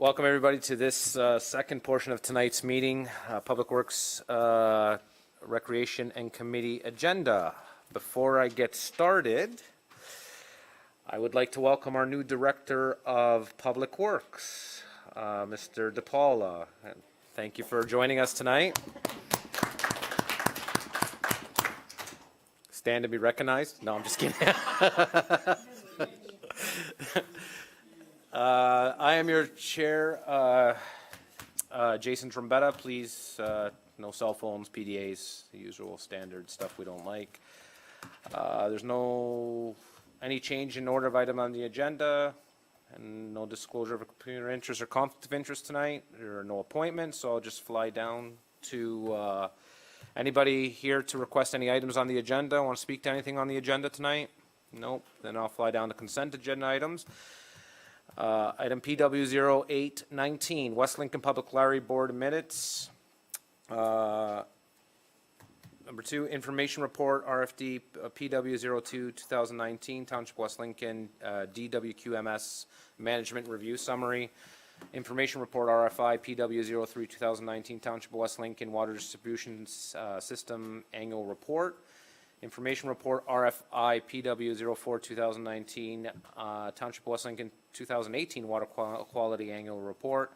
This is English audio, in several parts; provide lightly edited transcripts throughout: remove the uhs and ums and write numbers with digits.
Welcome everybody to this second portion of tonight's meeting, Public Works, Recreation and Committee agenda. Before I get started, I would like to welcome our new Director of Public Works, Mr. DePaula. Thank you for joining us tonight. Stand to be recognized? No, I'm just kidding. I am your chair, Jason Trombetta. Please, no cell phones, PDAs, the usual standard stuff we don't like. There's any change in order of item on the agenda, and no disclosure of a computer interest or conflict of interest tonight. There are no appointments, so I'll just fly down to anybody here to request any items on the agenda. Want to speak to anything on the agenda tonight? Nope. Then I'll fly down to consent agenda items. Item PW 0819, West Lincoln Public Library Board minutes. Number 2, information report, RFD PW 02 2019, Township West Lincoln DWQMS Management Review Summary. Information report, RFI PW 03 2019, Township West Lincoln Water Distribution System Annual Report. Information report, RFI PW 04 2019, Township West Lincoln 2018 Water Quality Annual Report.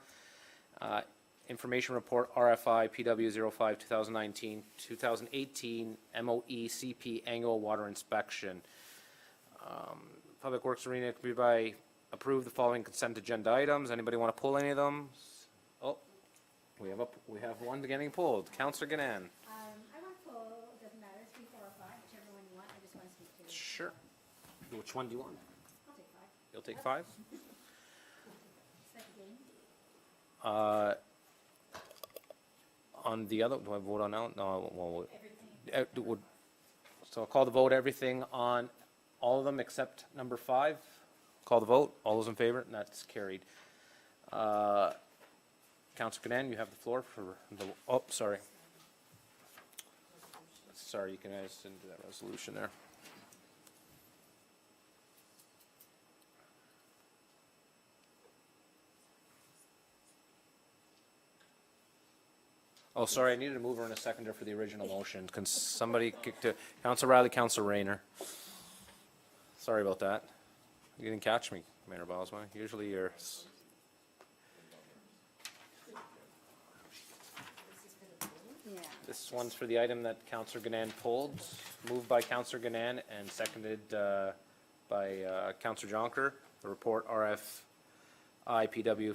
Information report, RFI PW 05 2019, 2018 MOE-CP Annual Water Inspection. Public Works Arena could be by approve the following consent agenda items. Anybody want to pull any of them? Oh, we have one getting pulled. Councillor Gannan. Sure. Which one do you want? I'll take 5. You'll take 5? On the other, do I vote on that? No, well, so I'll call the vote everything on all of them except number 5. Call the vote. All those in favor? And that's carried. Councillor Gannan, you have the floor for the, oh, sorry. Sorry, you guys didn't do that resolution there. Oh, sorry, I needed a mover and a seconder for the original motion. Can somebody kick to Councillor Riley, Councillor Rayner? Sorry about that. You didn't catch me, Mayor Bosma. Usually you're... Yeah. This one's for the item that Councillor Gannan pulled, moved by Councillor Gannan and seconded by Councillor Jonker. The report RFI-PW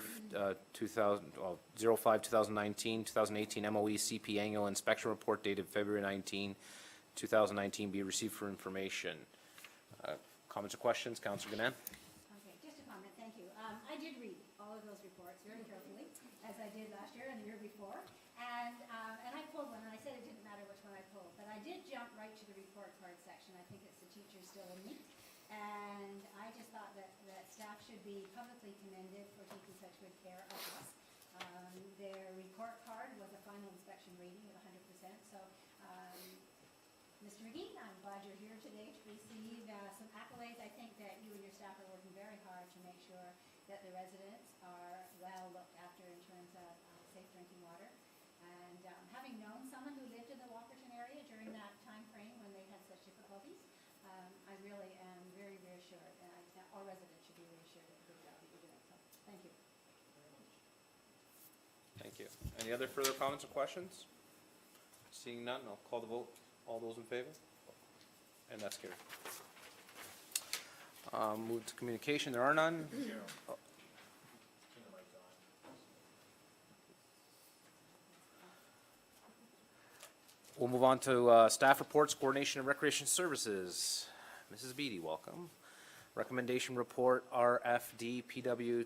05 2019 2018 MOE-CP Annual Inspection Report dated February 19, 2019 be received for information. Comments or questions? Councillor Gannan. Okay, just a comment, thank you. I did read all of those reports very carefully, as I did last year and the year before, and I pulled one, and I said it didn't matter which one I pulled, but I did jump right to the report card section. I think it's the teacher still in me, and I just thought that staff should be publicly commended for taking such good care of us. Their report card was a final inspection rating of 100%, so Mr. McGee, I'm glad you're here today to receive some accolades. I think that you and your staff are working very hard to make sure that the residents are well looked after in terms of safe drinking water. And having known someone who lived in the Walkerton area during that time frame when they had such difficulties, I really am very reassured, and all residents should be reassured of the good job that you're doing. So, thank you. Thank you. Any other further comments or questions? Seeing none, I'll call the vote. All those in favor? And that's carried. Move to communication. There are none. Oh. We'll move on to staff reports, coordination of recreation services. Mrs. Beatty, welcome. Recommendation report RFD PW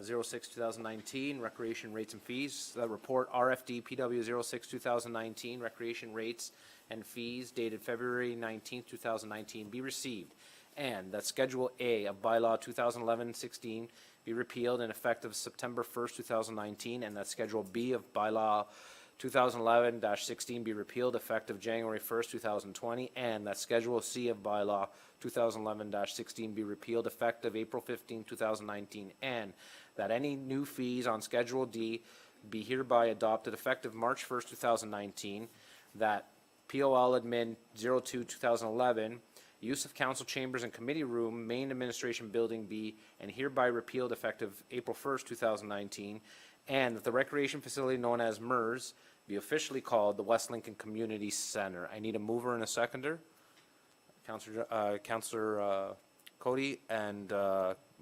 06 2019 recreation rates and fees. The report RFD PW 06 2019 recreation rates and fees dated February 19, 2019 be received, and that Schedule A of Bylaw 2011-16 be repealed and effective September 1st, 2019, and that Schedule B of Bylaw 2011-16 be repealed effective January 1st, 2020, and that Schedule C of Bylaw 2011-16 be repealed effective April 15, 2019, and that any new fees on Schedule D be hereby adopted effective March 1st, 2019, that POL Admin 02-2011, use of council chambers and committee room, main administration building be and hereby repealed effective April 1st, 2019, and that the recreation facility known as MERS be officially called the West Lincoln Community Center. I need a mover and a seconder. Councillor Cody and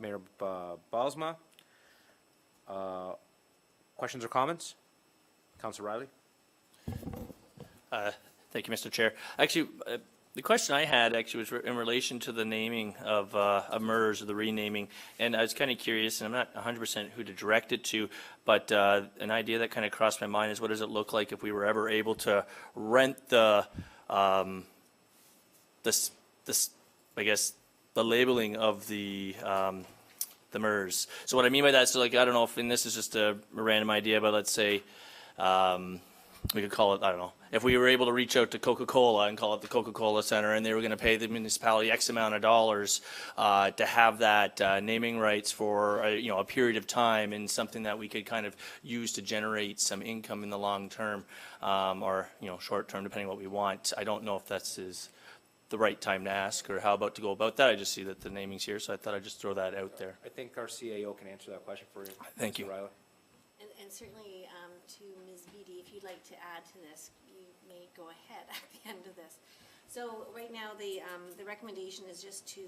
Mayor Bosma. Questions or comments? Councillor Riley? Thank you, Mr. Chair. Actually, the question I had actually was in relation to the naming of MERS, or the renaming, and I was kind of curious, and I'm not 100% who to direct it to, but an idea that kind of crossed my mind is what does it look like if we were ever able to rent the, I guess, the labeling of the MERS. So what I mean by that is, so like, I don't know if, and this is just a random idea, but let's say, we could call it, I don't know, if we were able to reach out to Coca-Cola and call it the Coca-Cola Center, and they were going to pay the municipality X amount of dollars to have that naming rights for a period of time, and something that we could kind of use to generate some income in the long term, or short term, depending on what we want. I don't know if that's the right time to ask, or how about to go about that. I just see that the naming's here, so I thought I'd just throw that out there. I think our CAO can answer that question for you. Thank you. Mr. Riley. And certainly to Ms. Beatty, if you'd like to add to this, you may go ahead at the end of this. So right now, the recommendation is just to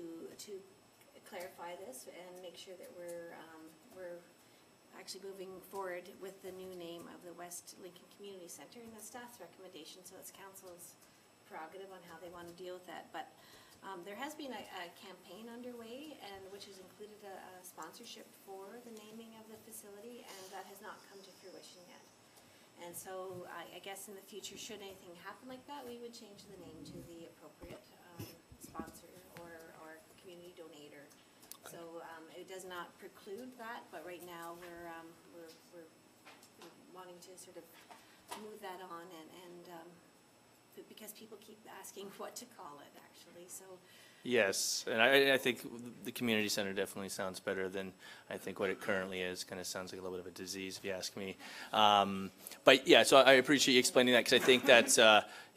clarify this and make sure that we're actually moving forward with the new name of the West Lincoln Community Center, and the staff's recommendation, so it's council's prerogative on how they want to deal with that. But there has been a campaign underway, and which has included a sponsorship for the naming of the facility, and that has not come to fruition yet. And so I guess in the future, should anything happen like that, we would change the name to the appropriate sponsor or community donator. Okay. So it does not preclude that, but right now we're wanting to sort of move that on, and because people keep asking what to call it, actually. So Yes, and I think the community center definitely sounds better than I think what it currently is. Kind of sounds like a little bit of a disease, if you ask me. But yeah, so I appreciate you explaining that, because I think that's,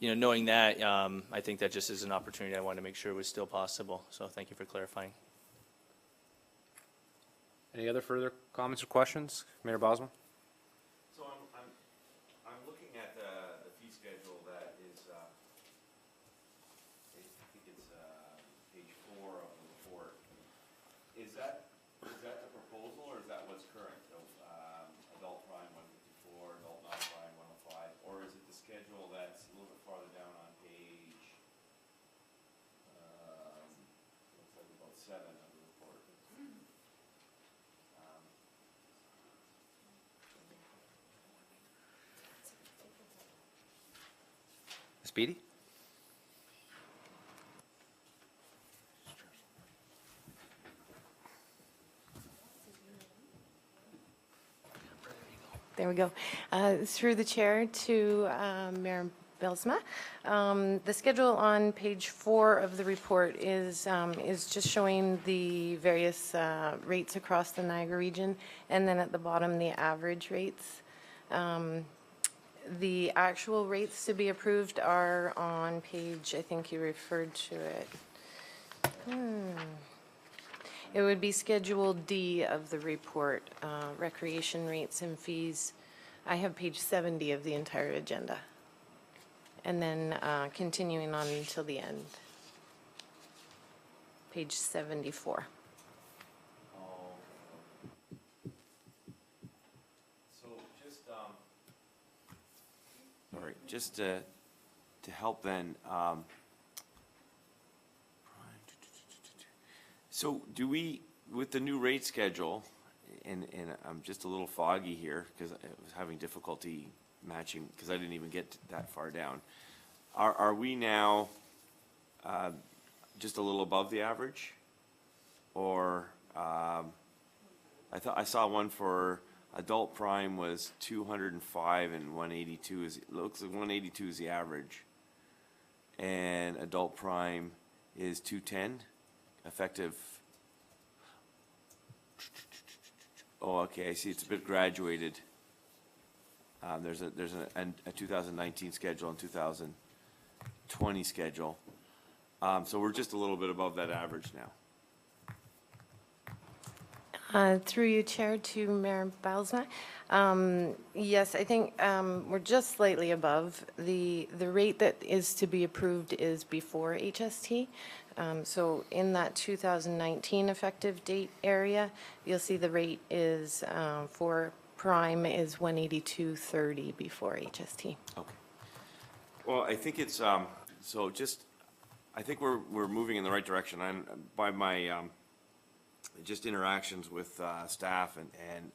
knowing that, I think that just is an opportunity I wanted to make sure was still possible. So thank you for clarifying. Any other further comments or questions? Mayor Bosma? So I'm looking at the fee schedule that is, I think it's page 4 of the report. Is that the proposal, or is that what's current? So, adult prime 154, adult non-prime 105, or is it the schedule that's a little bit farther down on page, looks like about 7 of the report? Ms. Beatty? There we go. Through the chair to Mayor Bylsma. The schedule on page 4 of the report is just showing the various rates across the Niagara region, and then at the bottom, the average rates. The actual rates to be approved are on page, I think you referred to it. It would be Schedule D of the report, recreation rates and fees. I have page 70 of the entire agenda. And then continuing on until the end. Page 74. So just to help then, so do we, with the new rate schedule, and I'm just a little foggy here because I was having difficulty matching because I didn't even get that far down. Are we now just a little above the average? Or I saw one for adult prime was 205 and 182 is, it looks like 182 is the average. And adult prime is 210 effective. Oh, okay, I see, it's a bit graduated. There's a 2019 schedule and 2020 schedule. So we're just a little bit above that average now. Through you, Chair, to Mayor Bylsma. Yes, I think we're just slightly above. The rate that is to be approved is before HST. So in that 2019 effective date area, you'll see the rate is for prime is 182.30 before HST. Okay. Well, I think it's, so just, I think we're moving in the right direction. I'm, by my, just interactions with staff and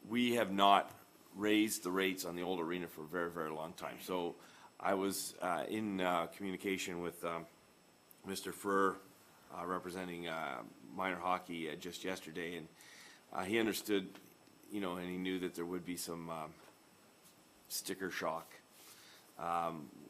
we have not raised the rates on the old arena for a very, very long time. So I was in communication with Mr. Furr, representing minor hockey just yesterday, and he understood, you know, and he knew that there would be some sticker shock,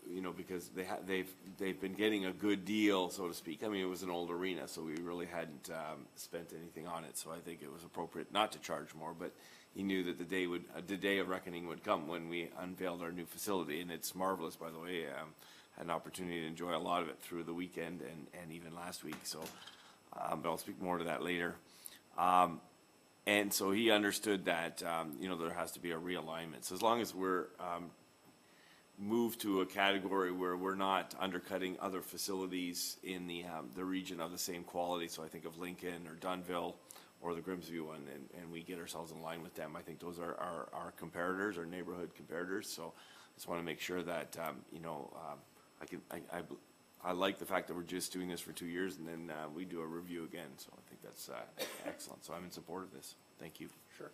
you know, because they've been getting a good deal, so to speak. I mean, it was an old arena, so we really hadn't spent anything on it. So I think it was appropriate not to charge more, but he knew that the day of reckoning would come when we unveiled our new facility, and it's marvelous, by the way. Had an opportunity to enjoy a lot of it through the weekend and even last week. So, but I'll speak more to that later. And so he understood that, you know, there has to be a realignment. So as long as we're moved to a category where we're not undercutting other facilities in the region of the same quality, so I think of Lincoln or Dunnville or the Grimsview one, and we get ourselves in line with them, I think those are our comparators, our neighborhood comparators. So I just want to make sure that, you know, I like the fact that we're just doing this for 2 years and then we do a review again. So I think that's excellent. So I'm in support of this. Thank you. Sure.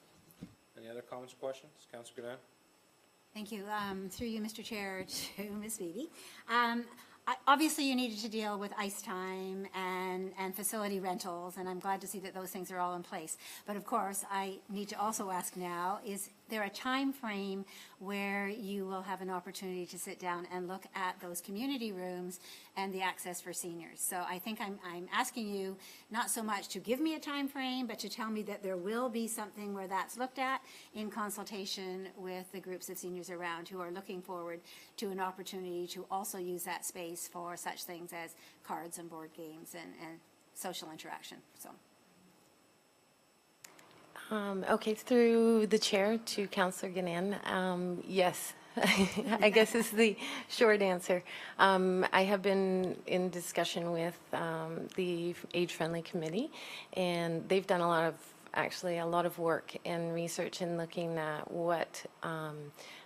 Any other comments or questions? Councilor Goodan? Thank you. Through you, Mr. Chair, to Ms. Beatty. Obviously, you needed to deal with ice time and facility rentals, and I'm glad to see that those things are all in place. But of course, I need to also ask now, is there a time frame where you will have an opportunity to sit down and look at those community rooms and the access for seniors? So I think I'm asking you not so much to give me a time frame, but to tell me that there will be something where that's looked at in consultation with the groups of seniors around who are looking forward to an opportunity to also use that space for such things as cards and board games and social interaction. So. Okay, through the chair to Councillor Ganan. Yes, I guess is the short answer. I have been in discussion with the Age-Friendly Committee, and they've done a lot of work and research in looking at what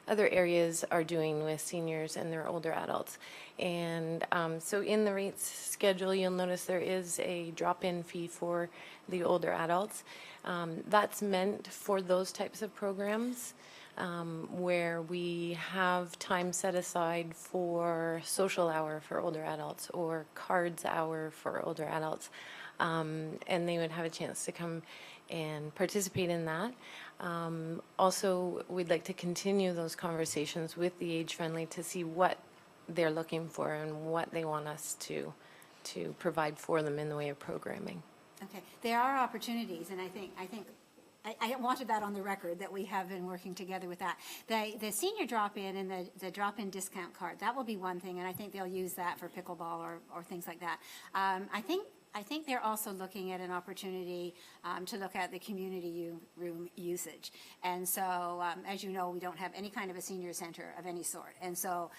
other areas are doing with seniors and their older adults. And so in the rates schedule, you'll notice there is a drop-in fee for the older adults. That's meant for those types of programs where we have time set aside for social hour for older adults or cards hour for older adults. And they would have a chance to come and participate in that. Also, we'd like to continue those conversations with the Age-Friendly to see what they're looking for and what they want us to provide for them in the way of programming. Okay, there are opportunities, and I wanted that on the record, that we have been working together with that. The senior drop-in and the drop-in discount card, that will be one thing, and I think they'll use that for pickleball or things like that. I think they're also looking at an opportunity to look at the community room usage. And so, as you know, we don't have any kind of a senior center of any sort. And so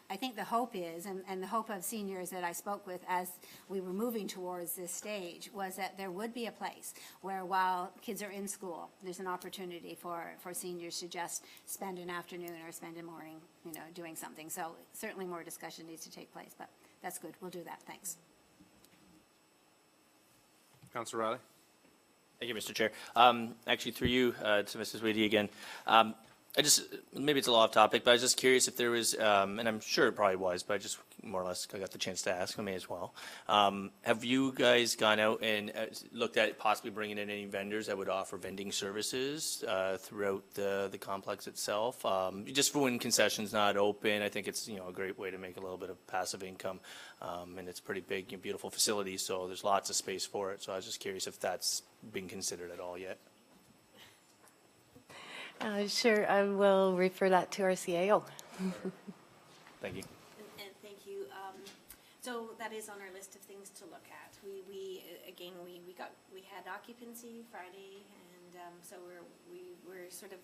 I think the hope is, and the hope of seniors that I spoke with as we were moving towards this stage, was that there would be a place where while kids are in school, there's an opportunity for seniors to just spend an afternoon or spend a morning, you know, doing something. So certainly more discussion needs to take place, but that's good. We'll do that. Thanks. Councillor Riley? Thank you, Mr. Chair. Actually, through you to Mrs. Wadey again. Maybe it's a lot off topic, but I was just curious if there was, and I'm sure it probably was, but I just more or less got the chance to ask, I may as well. Have you guys gone out and looked at possibly bringing in any vendors that would offer vending services throughout the complex itself? Just for when concessions not open, I think it's, you know, a great way to make a little bit of passive income, and it's a pretty big and beautiful facility, so there's lots of space for it. So I was just curious if that's been considered at all yet. Sure, I will refer that to our CAO. Thank you. And thank you. So that is on our list of things to look at. We had occupancy Friday, and so we're sort of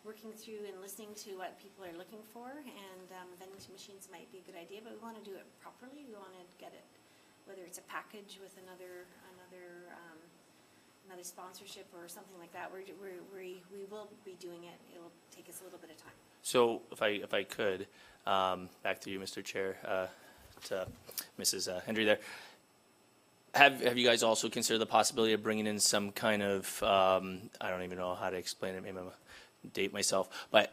working through and listening to what people are looking for, and vending machines might be a good idea, but we want to do it properly. We want to get it, whether it's a package with another sponsorship or something like that. We will be doing it. It will take us a little bit of time. So if I could, back to you, Mr. Chair, to Mrs. Hendry there. Have you guys also considered the possibility of bringing in some kind of, I don't even know how to explain it, maybe I'm gonna date myself, but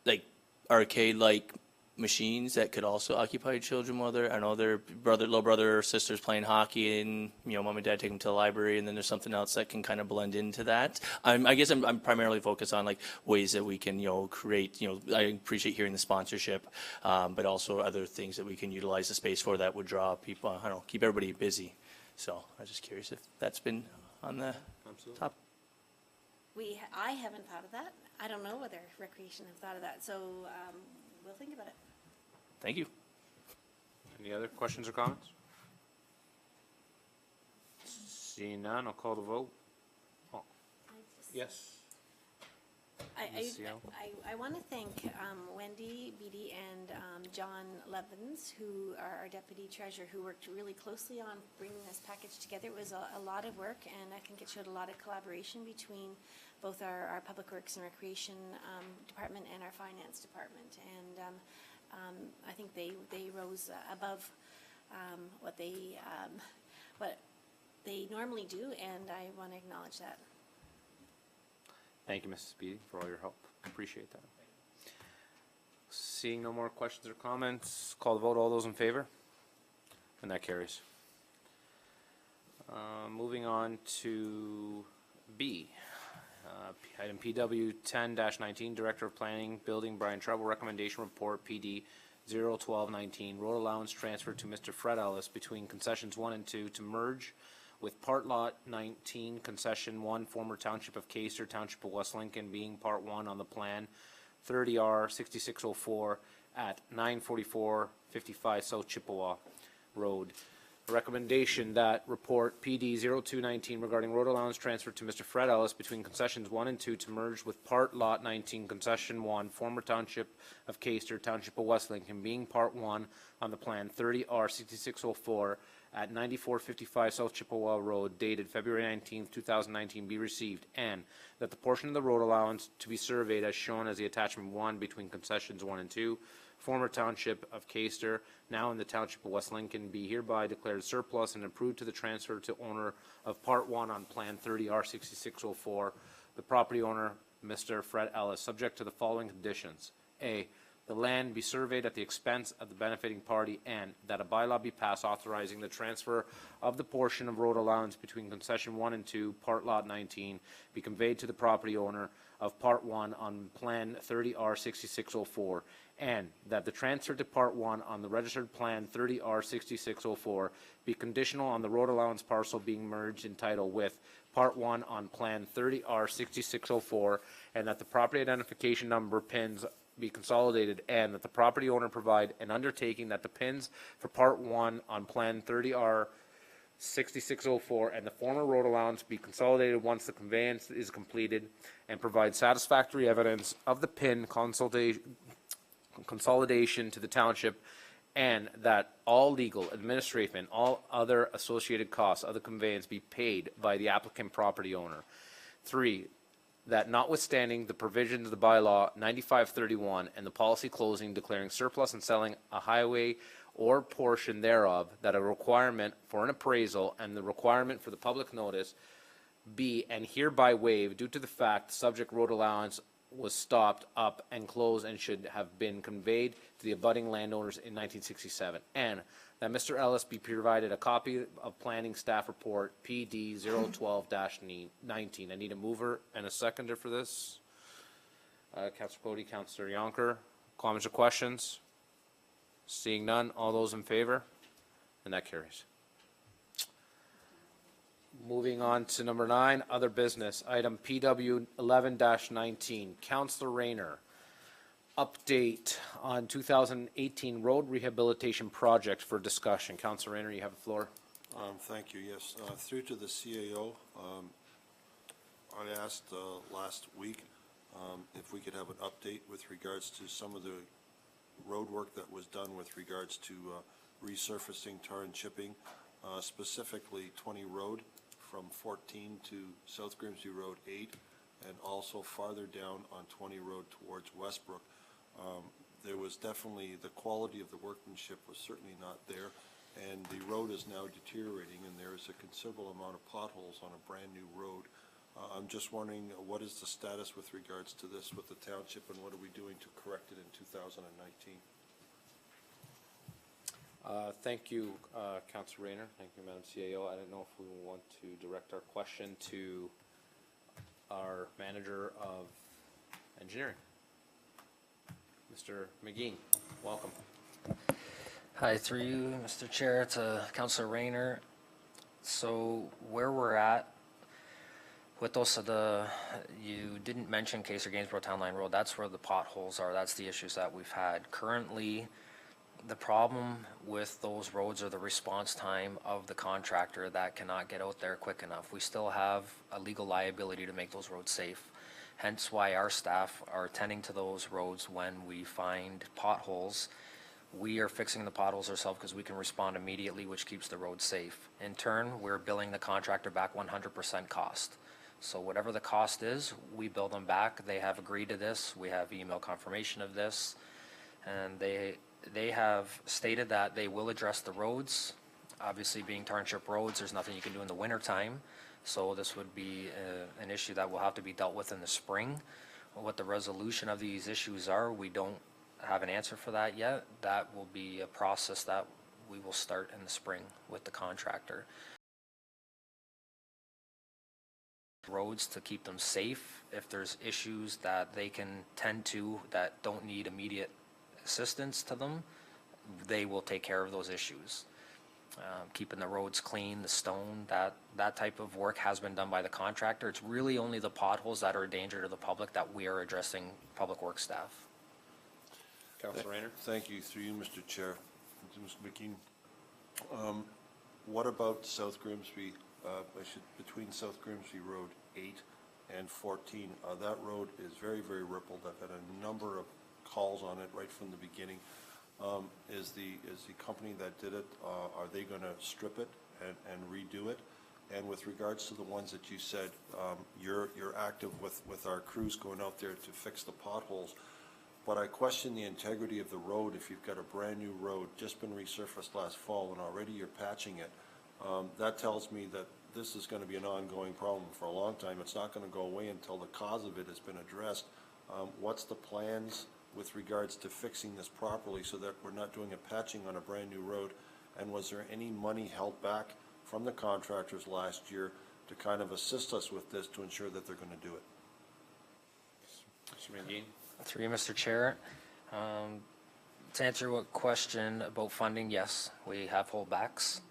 like arcade-like machines that could also occupy children while they're, I know their little brother or sister's playing hockey and, mom and dad take them to the library, and then there's something else that can kind of blend into that. I guess I'm primarily focused on like ways that we can, create, I appreciate hearing the sponsorship, but also other things that we can utilize the space for that would draw people, I don't know, keep everybody busy. So I was just curious if that's been on the top. I haven't thought of that. I don't know whether Recreation have thought of that, so we'll think about it. Thank you. Any other questions or comments? Seeing none, I'll call the vote. Yes. Ms. Yeo? I want to thank Wendy Beatty and John Levins, who are our deputy treasurer, who worked really closely on bringing this package together. It was a lot of work, and I think it showed a lot of collaboration between both our Public Works and Recreation department and our finance department. And I think they rose above what they normally do, and I want to acknowledge that. Thank you, Mrs. Beatty, for all your help. Appreciate that. Seeing no more questions or comments, call the vote. All those in favor? And that carries. Moving on to B. Item PW 10-19, Director of Planning, Building, Brian Treble, Recommendation Report, PD 01219, Road Allowance Transfer to Mr. Fred Ellis between Concessions 1 and 2 to merge with Part Lot 19, Concession 1, former Township of Cayster, Township of West Lincoln, being Part 1 on the plan, 30R 6604 at 94455 South Chippewa Road. A recommendation that report PD 0219 regarding road allowance transfer to Mr. Fred Ellis between Concessions 1 and 2 to merge with Part Lot 19, Concession 1, former Township of Cayster, Township of West Lincoln, being Part 1 on the plan, 30R 6604 at 9455 South Chippewa Road, dated February 19th, 2019, be received, and that the portion of the road allowance to be surveyed as shown as the attachment 1 between Concessions 1 and 2, former Township of Cayster, now in the Township of West Lincoln, be hereby declared surplus and approved to the transfer to owner of Part 1 on Plan 30R 6604, the property owner, Mr. Fred Ellis, subject to the following conditions. A, the land be surveyed at the expense of the benefiting party, and that a bylaw be passed authorizing the transfer of the portion of road allowance between Concession 1 and 2, Part Lot 19, be conveyed to the property owner of Part 1 on Plan 30R 6604, and that the transfer to Part 1 on the registered Plan 30R 6604 be conditional on the road allowance parcel being merged in title with Part 1 on Plan 30R 6604, and that the property identification number pins be consolidated, and that the property owner provide an undertaking that the pins for Part 1 on Plan 30R 6604 and the former road allowance be consolidated once the conveyance is completed, and provide satisfactory evidence of the pin consolidation to the township, and that all legal, administrative, and all other associated costs of the conveyance be paid by the applicant property owner. 3, that notwithstanding the provisions of the bylaw 9531 and the policy closing declaring surplus and selling a highway or portion thereof, that a requirement for an appraisal and the requirement for the public notice be and hereby waived due to the fact the subject road allowance was stopped up and closed and should have been conveyed to the abutting landowners in 1967, and that Mr. Ellis be provided a copy of planning staff report PD 012-19. I need a mover and a seconder for this. Councillor Cody, Councillor Yonker. Comments or questions? Seeing none, all those in favor? And that carries. Moving on to number 9, other business, item PW 11-19, Counselor Rayner. Update on 2018 road rehabilitation project for discussion. Counselor Rayner, you have the floor. Thank you, yes. Through to the CAO, I asked last week if we could have an update with regards to some of the road work that was done with regards to resurfacing, tar and chipping, specifically 20 Road from 14 to South Grimsby Road 8, and also farther down on 20 Road towards Westbrook. There was definitely, the quality of the workmanship was certainly not there, and the road is now deteriorating, and there is a considerable amount of potholes on a brand-new road. I'm just wondering, what is the status with regards to this with the township, and what are we doing to correct it in 2019? Thank you, Councilor Rayner. Thank you, Madam CAO. I don't know if we want to direct our question to our Manager of Engineering. Mr. McGee, welcome. Hi, through you, Mr. Chair, to Councilor Rayner. So where we're at with those you didn't mention Kaser Gainsborough Town Line Road. That's where the potholes are. That's the issues that we've had. Currently, the problem with those roads are the response time of the contractor that cannot get out there quick enough. We still have a legal liability to make those roads safe. Hence why our staff are tending to those roads when we find potholes. We are fixing the potholes ourselves because we can respond immediately, which keeps the road safe. In turn, we're billing the contractor back 100% cost. So whatever the cost is, we bill them back. They have agreed to this. We have email confirmation of this. And they have stated that they will address the roads. Obviously, being township roads, there's nothing you can do in the winter time. So this would be an issue that will have to be dealt with in the spring. What the resolution of these issues are, we don't have an answer for that yet. That will be a process that we will start in the spring with the contractor. Roads to keep them safe. If there's issues that they can tend to that don't need immediate assistance to them, they will take care of those issues. Keeping the roads clean, the stone, that type of work has been done by the contractor. It's really only the potholes that are a danger to the public that we are addressing public works staff. Councilor Rayner. Thank you, through you, Mr. Chair. Mr. McKean. What about South Grimsby, between South Grimsby Road 8 and 14? That road is very, very rippled. I've had a number of calls on it right from the beginning. Is the company that did it, are they going to strip it and redo it? And with regards to the ones that you said, you're active with our crews going out there to fix the potholes, but I question the integrity of the road. If you've got a brand new road, just been resurfaced last fall, and already you're patching it, that tells me that this is going to be an ongoing problem for a long time. It's not going to go away until the cause of it has been addressed. What's the plans with regards to fixing this properly so that we're not doing a patching on a brand new road? And was there any money held back from the contractors last year to kind of assist us with this to ensure that they're going to do it? Mr. McGee. Through you, Mr. Chair. To answer your question about funding, yes, we have holdbacks.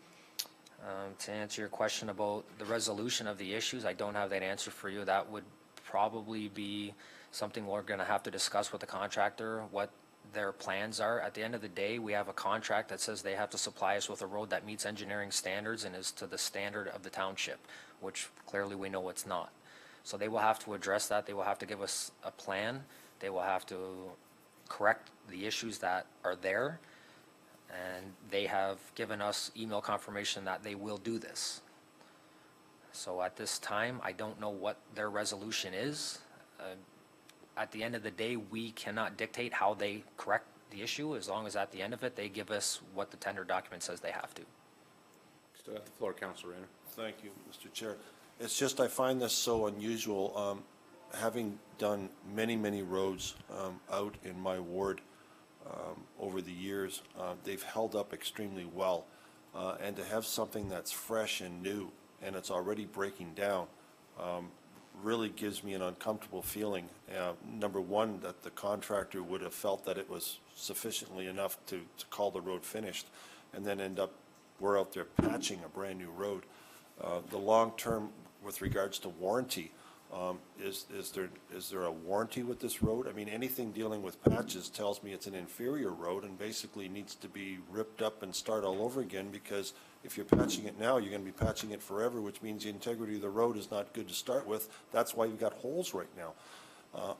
To answer your question about the resolution of the issues, I don't have that answer for you. That would probably be something we're going to have to discuss with the contractor, what their plans are. At the end of the day, we have a contract that says they have to supply us with a road that meets engineering standards and is to the standard of the township, which clearly we know it's not. So they will have to address that. They will have to give us a plan. They will have to correct the issues that are there. And they have given us email confirmation that they will do this. So at this time, I don't know what their resolution is. At the end of the day, we cannot dictate how they correct the issue, as long as at the end of it, they give us what the tender document says they have to. Still have the floor, Councilor Rayner. Thank you, Mr. Chair. It's just I find this so unusual. Having done many, many roads out in my ward over the years, they've held up extremely well. And to have something that's fresh and new and it's already breaking down really gives me an uncomfortable feeling. Number one, that the contractor would have felt that it was sufficiently enough to call the road finished, and then we're out there patching a brand new road. The long-term with regards to warranty, is there a warranty with this road? I mean, anything dealing with patches tells me it's an inferior road and basically needs to be ripped up and start all over again, because if you're patching it now, you're gonna be patching it forever, which means the integrity of the road is not good to start with. That's why you've got holes right now.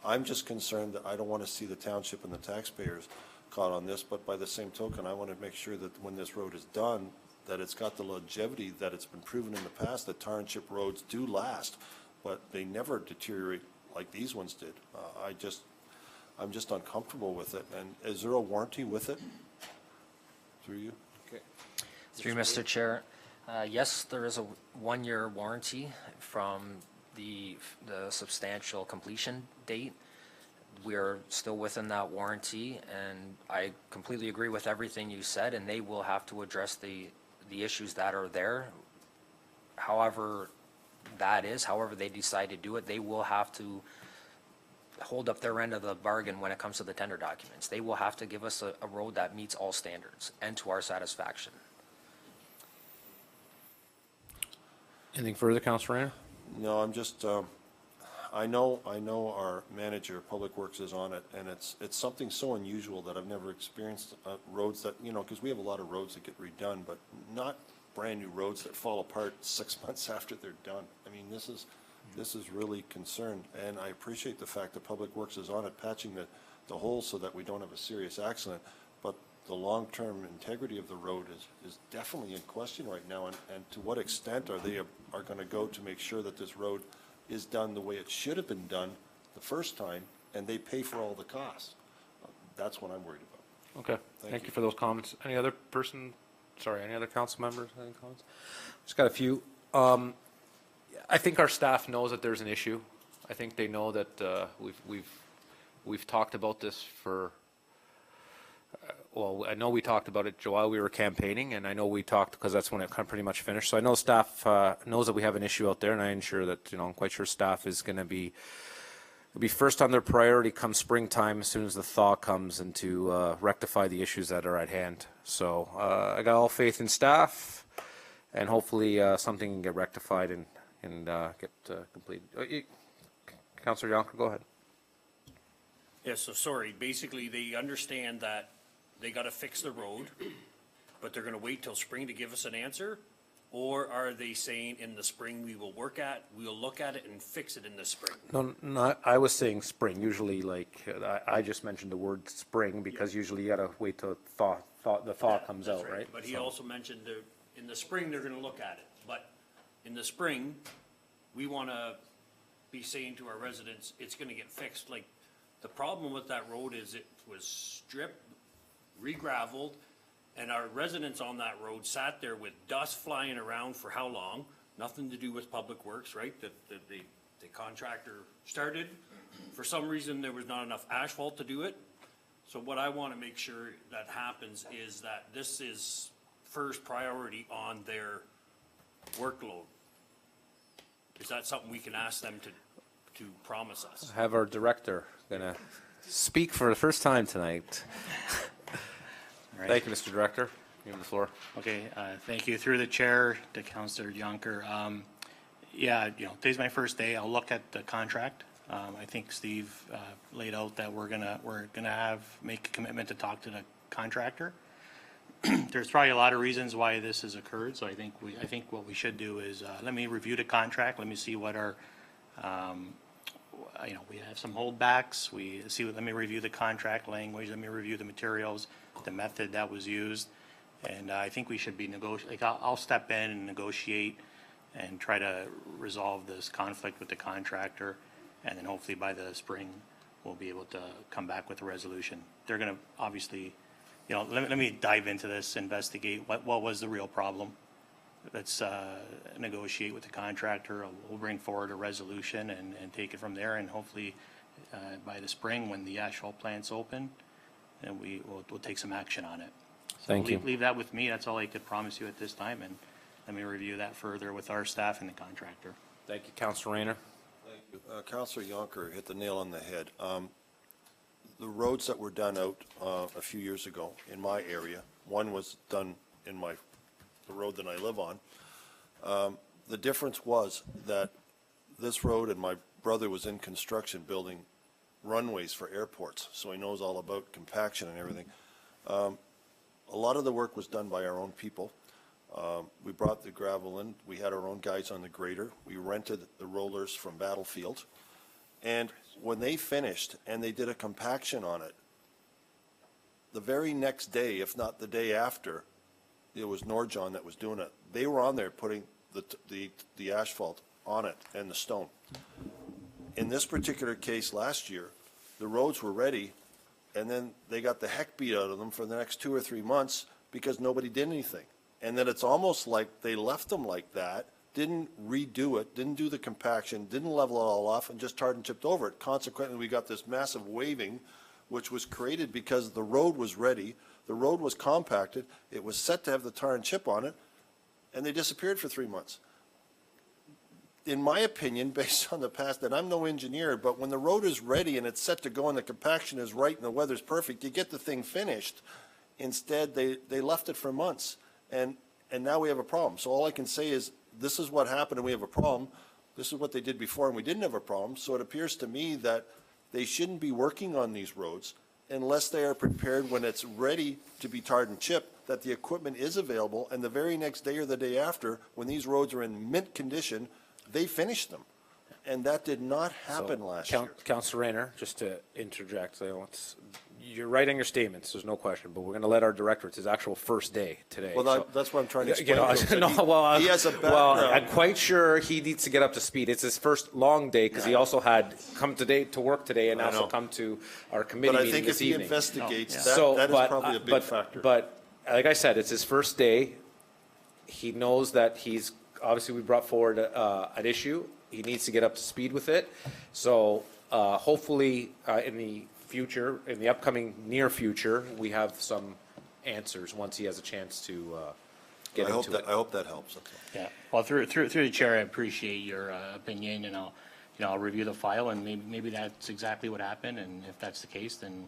I'm just concerned that I don't want to see the township and the taxpayers caught on this, but by the same token, I want to make sure that when this road is done, that it's got the longevity that it's been proven in the past, that township roads do last, but they never deteriorate like these ones did. I'm just uncomfortable with it. And is there a warranty with it? Through you? Okay. Through Mr. Chair, yes, there is a one-year warranty from the substantial completion date. We are still within that warranty, and I completely agree with everything you said, and they will have to address the issues that are there. However they decide to do it, they will have to hold up their end of the bargain when it comes to the tender documents. They will have to give us a road that meets all standards and to our satisfaction. Anything further, Councilor Rayner? No, I'm just, I know our manager of Public Works is on it, and it's something so unusual that I've never experienced, roads that, because we have a lot of roads that get redone, but not brand-new roads that fall apart 6 months after they're done. I mean, this is really concerned, and I appreciate the fact that Public Works is on it, patching the holes so that we don't have a serious accident, but the long-term integrity of the road is definitely in question right now, and to what extent are they going to go to make sure that this road is done the way it should have been done the first time, and they pay for all the costs? That's what I'm worried about. Okay, thank you for those comments. Any other council members, any comments? Just got a few. I think our staff knows that there's an issue. I think they know that we've talked about this for, well, I know we talked about it while we were campaigning, and I know we talked because that's when it kind of pretty much finished. So I know staff knows that we have an issue out there, and I'm sure that, I'm quite sure staff is going to be first on their priority come springtime, as soon as the thaw comes, and to rectify the issues that are at hand. So I got all faith in staff, and hopefully something can get rectified and get completed. Councillor Yonker, go ahead. Yeah, so sorry, basically they understand that they gotta fix the road, but they're gonna wait till spring to give us an answer? Or are they saying in the spring we'll look at it and fix it in the spring? No, I was saying spring. Usually, I just mentioned the word spring because usually you gotta wait till the thaw comes That's out, right? But he also mentioned in the spring, they're gonna look at it, but in the spring, we wanna be saying to our residents, it's gonna get fixed. Like, the problem with that road is it was stripped, re-gravelled, and our residents on that road sat there with dust flying around for how long? Nothing to do with Public Works, right? The contractor started. For some reason, there was not enough asphalt to do it. So what I want to make sure that happens is that this is first priority on their workload. Is that something we can ask them to promise us? Have our director gonna speak for the first time tonight. Right. Thank you, Mr. Director. You have the floor. Okay, thank you. Through the chair to Councillor Yonker. Yeah, today's my first day. I'll look at the contract. I think Steve laid out that we're gonna make a commitment to talk to the contractor. There's probably a lot of reasons why this has occurred, so I think what we should do is let me review the contract. Let me see what our we have some holdbacks. Let me review the contract language. Let me review the materials, the method that was used, and I think we should be I'll step in and negotiate and try to resolve this conflict with the contractor, and then hopefully by the spring we'll be able to come back with a resolution. They're going to obviously, let me dive into this, investigate what was the real problem. Let's negotiate with the contractor. We'll bring forward a resolution and take it from there, and hopefully by the spring when the asphalt plant's open, and we'll take some action on it. So Thank you. Leave that with me. That's all I could promise you at this time, and let me review that further with our staff and the contractor. Thank you, Councillor Rayner. Thank you. Councillor Yonker hit the nail on the head. The roads that were done out a few years ago in my area, one was done in the road that I live on. The difference was that this road, and my brother was in construction building runways for airports, so he knows all about compaction and everything. A lot of the work was done by our own people. We brought the gravel in, we had our own guys on the grader, we rented the rollers from Battlefield. And when they finished and they did a compaction on it, the very next day, if not the day after, it was Norjon that was doing it. They were on there putting the asphalt on it and the stone. In this particular case last year, the roads were ready, and then they got the heck beat out of them for the next 2 or 3 months because nobody did anything. And then it's almost like they left them like that, didn't redo it, didn't do the compaction, didn't level it all off, and just tarred and chipped over it. Consequently, we got this massive waving, which was created because the road was ready, the road was compacted, it was set to have the tar and chip on it, and they disappeared for 3 months. In my opinion, based on the past, and I'm no engineer, but when the road is ready and it's set to go and the compaction is right and the weather's perfect, you get the thing finished. Instead, they left it for months, and now we have a problem. So all I can say is, this is what happened and we have a problem. This is what they did before and we didn't have a problem. So it appears to me that they shouldn't be working on these roads unless they are prepared when it's ready to be tarred and chipped, that the equipment is available, and the very next day or the day after, when these roads are in mint condition, they finish them. And that did not happen last year. Councilor Rayner, just to interject, you're right in your statements, there's no question, but we're going to let our director, it's his actual first day today. Well, so- that's what I'm trying to You explain. know, to him. well, He has a well, I'm background. quite sure he needs to get up to speed. It's his first long day because he also had come today to work today and I also know. come to our committee But I meeting think if this he evening. investigates, So, that is but, probably a big but- factor. But like I said, it's his first day. He knows that he's, obviously we brought forward an issue. He needs to get up to speed with it. So hopefully in the future, in the upcoming near future, we have some answers once he has a chance to get into it. I hope that helps. That's all. Yeah, well, through the chair, I appreciate your opinion, and I'll review the file, and maybe that's exactly what happened, and if that's the case, then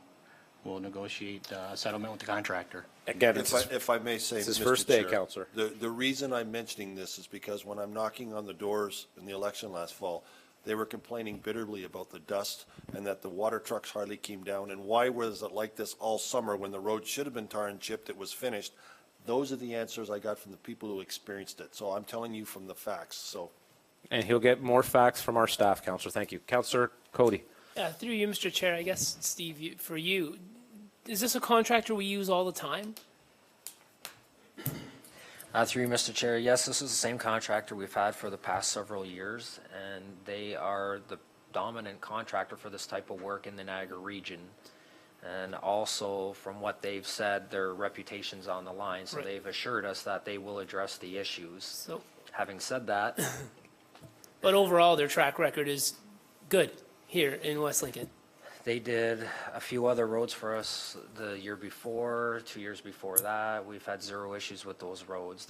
we'll negotiate a settlement with the contractor. Again, it's If I may say, it's his Mr. first day, Chair, Counselor. The reason I'm mentioning this is because when I'm knocking on the doors in the election last fall, they were complaining bitterly about the dust and that the water trucks hardly came down. And why was it like this all summer when the road should have been tar and chipped, it was finished? Those are the answers I got from the people who experienced it. So I'm telling you from the facts, so. And he'll get more facts from our staff, Counselor. Thank you. Counselor Cody. Through you, Mr. Chair, I guess, Steve, for you, is this a contractor we use all the time? Through you, Mr. Chair, yes, this is the same contractor we've had for the past several years, and they are the dominant contractor for this type of work in the Niagara region. And also, from what they've said, their reputation's on the line, so Right. they've assured us that they will address the issues. So, Having said that, but overall, their track record is good here in West Lincoln. they did a few other roads for us the year before, 2 years before that. We've had zero issues with those roads.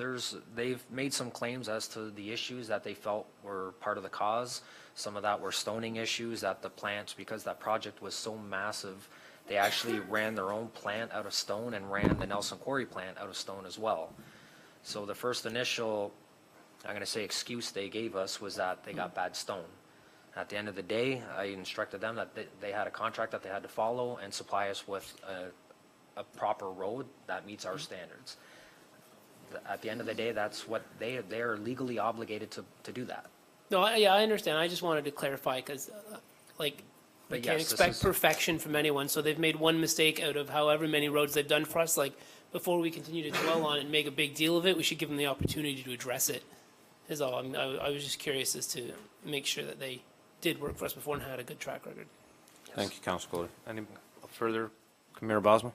They've made some claims as to the issues that they felt were part of the cause. Some of that were stoning issues at the plant, because that project was so massive. They actually ran their own plant out of stone and ran the Nelson Quarry plant out of stone as well. So the first initial, I'm gonna say, excuse they gave us was that they got bad stone. At the end of the day, I instructed them that they had a contract that they had to follow and supply us with a proper road that meets our standards. At the end of the day, that's what they are legally obligated to do that. No, I understand. I just wanted to clarify because, we But can't yes, this expect is- perfection from anyone. So they've made one mistake out of however many roads they've done for us. Like, before we continue to dwell on it and make a big deal of it, we should give them the opportunity to address it. Is all. I was just curious as to make sure that they did work for us before and had a good track record. Thank you, Counselor Cody. Any further? Camille Bosma?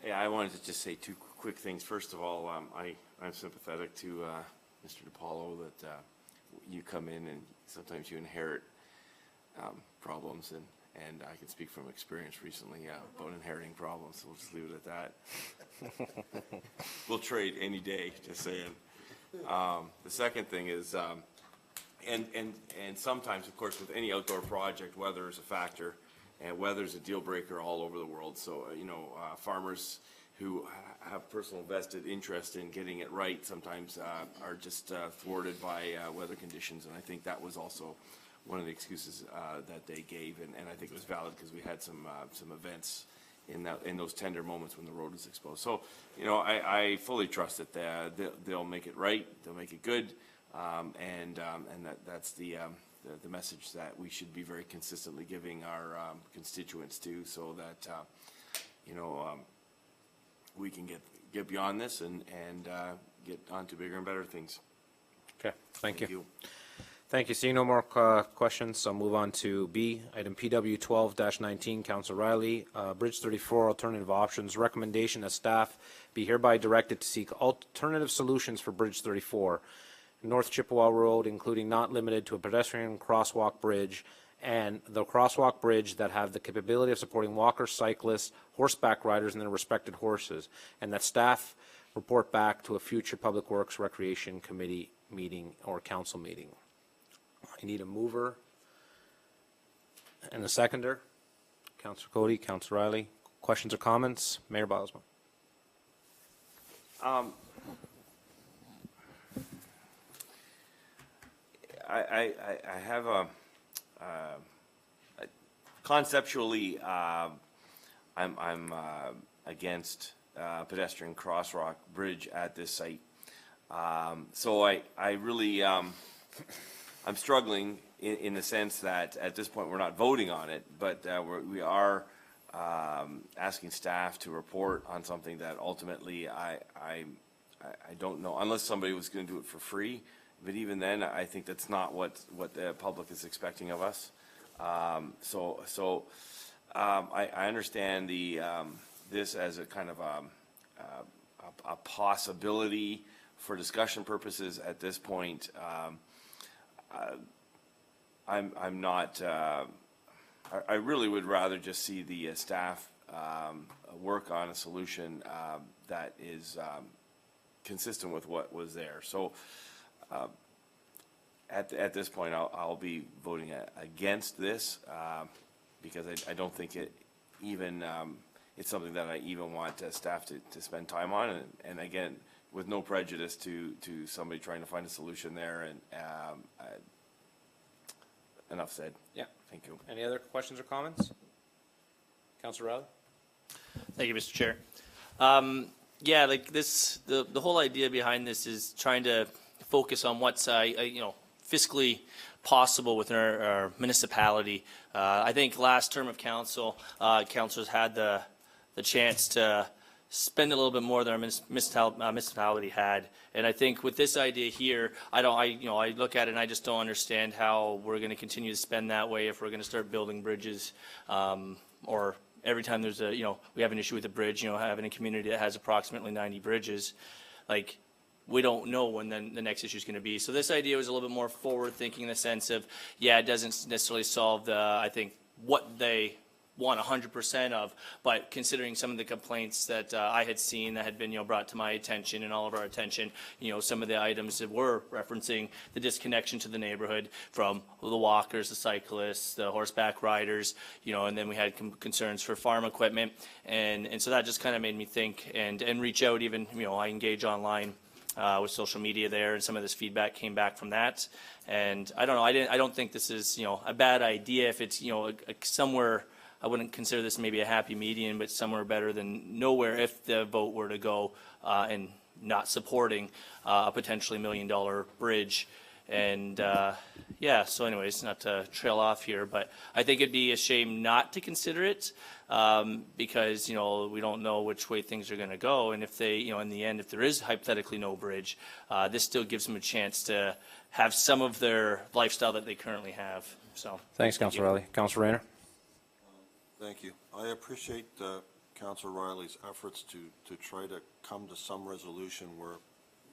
Yeah, I wanted to just say two quick things. First of all, I'm sympathetic to Mr. DiPaolo that you come in and sometimes you inherit problems, and I can speak from experience recently about inheriting problems, so we'll just leave it at that. We'll trade any day, just saying. The second thing is, and sometimes, of course, with any outdoor project, weather is a factor, and weather is a deal breaker all over the world. So, farmers who have personal vested interest in getting it right sometimes are just thwarted by weather conditions, and I think that was also one of the excuses that they gave, and I think it was valid because we had some events in those tender moments when the road was exposed. So, you know, I fully trust that they'll make it right, they'll make it good, and that's the message that we should be very consistently giving our constituents to, so that you know, we can get beyond this and get on to bigger and better things. Okay, thank you. Thank you. Seeing no more questions, I'll move on to B, item PW 12-19, Council Riley. Bridge 34 alternative options. Recommendation that staff be hereby directed to seek alternative solutions for Bridge 34, North Chippewa Road, including not limited to a pedestrian crosswalk bridge and the crosswalk bridge that have the capability of supporting walkers, cyclists, horseback riders, and their respected horses, and that staff report back to a future Public Works Recreation Committee meeting or council meeting. I need a mover and a seconder. Councillor Cody, Councillor Riley. Questions or comments? Mayor Bylsma. I have conceptually, I'm against pedestrian crosswalk bridge at this site. So I really, I'm struggling in the sense that at this point we're not voting on it, but we are asking staff to report on something that ultimately I don't know, unless somebody was going to do it for free. But even then, I think that's not what the public is expecting of us. So I understand this as a kind of a possibility for discussion purposes at this point. I'm not. I really would rather just see the staff work on a solution that is consistent with what was there. So. At this point, I'll be voting against this because I don't think it even it's something that I even want staff to spend time on, and again, with no prejudice to somebody trying to find a solution there. And enough said. Yeah. Thank you. Any other questions or comments? Councillor Riley. Thank you, Mr. Chair. Yeah, like this, the whole idea behind this is trying to focus on what's you know, fiscally possible within our municipality. I think last term of council, councillors had the chance to spend a little bit more than our municipality had, and I think with this idea here, I look at it and I just don't understand how we're going to continue to spend that way if we're going to start building bridges, or every time there's a, you know, we have an issue with a bridge, you know, having a community that has approximately 90 bridges, like, we don't know when then the next issue is going to be. So this idea was a little bit more forward thinking in the sense of, yeah, it doesn't necessarily solve the, I think, what they want 100% of, but considering some of the complaints that I had seen that had been, you know, brought to my attention and all of our attention, you know, some of the items that were referencing the disconnection to the neighborhood from the walkers, the cyclists, the horseback riders, you know, and then we had concerns for farm equipment, and so that just kind of made me think and reach out. Even, you know, I engage online with social media there, and some of this feedback came back from that. And I don't know, I don't think this is, you know, a bad idea if it's, you know, somewhere. I wouldn't consider this maybe a happy median, but somewhere better than nowhere if the vote were to go and not supporting a potentially $1 million bridge. And yeah, so anyways, not to trail off here, but I think it'd be a shame not to consider it because, you know, we don't know which way things are going to go. And if they, you know, in the end, if there is hypothetically no bridge, this still gives them a chance to have some of their lifestyle that they currently have. So Thanks, Councillor Riley. Councillor Rayner. Thank you. I appreciate Councillor Riley's efforts to try to come to some resolution where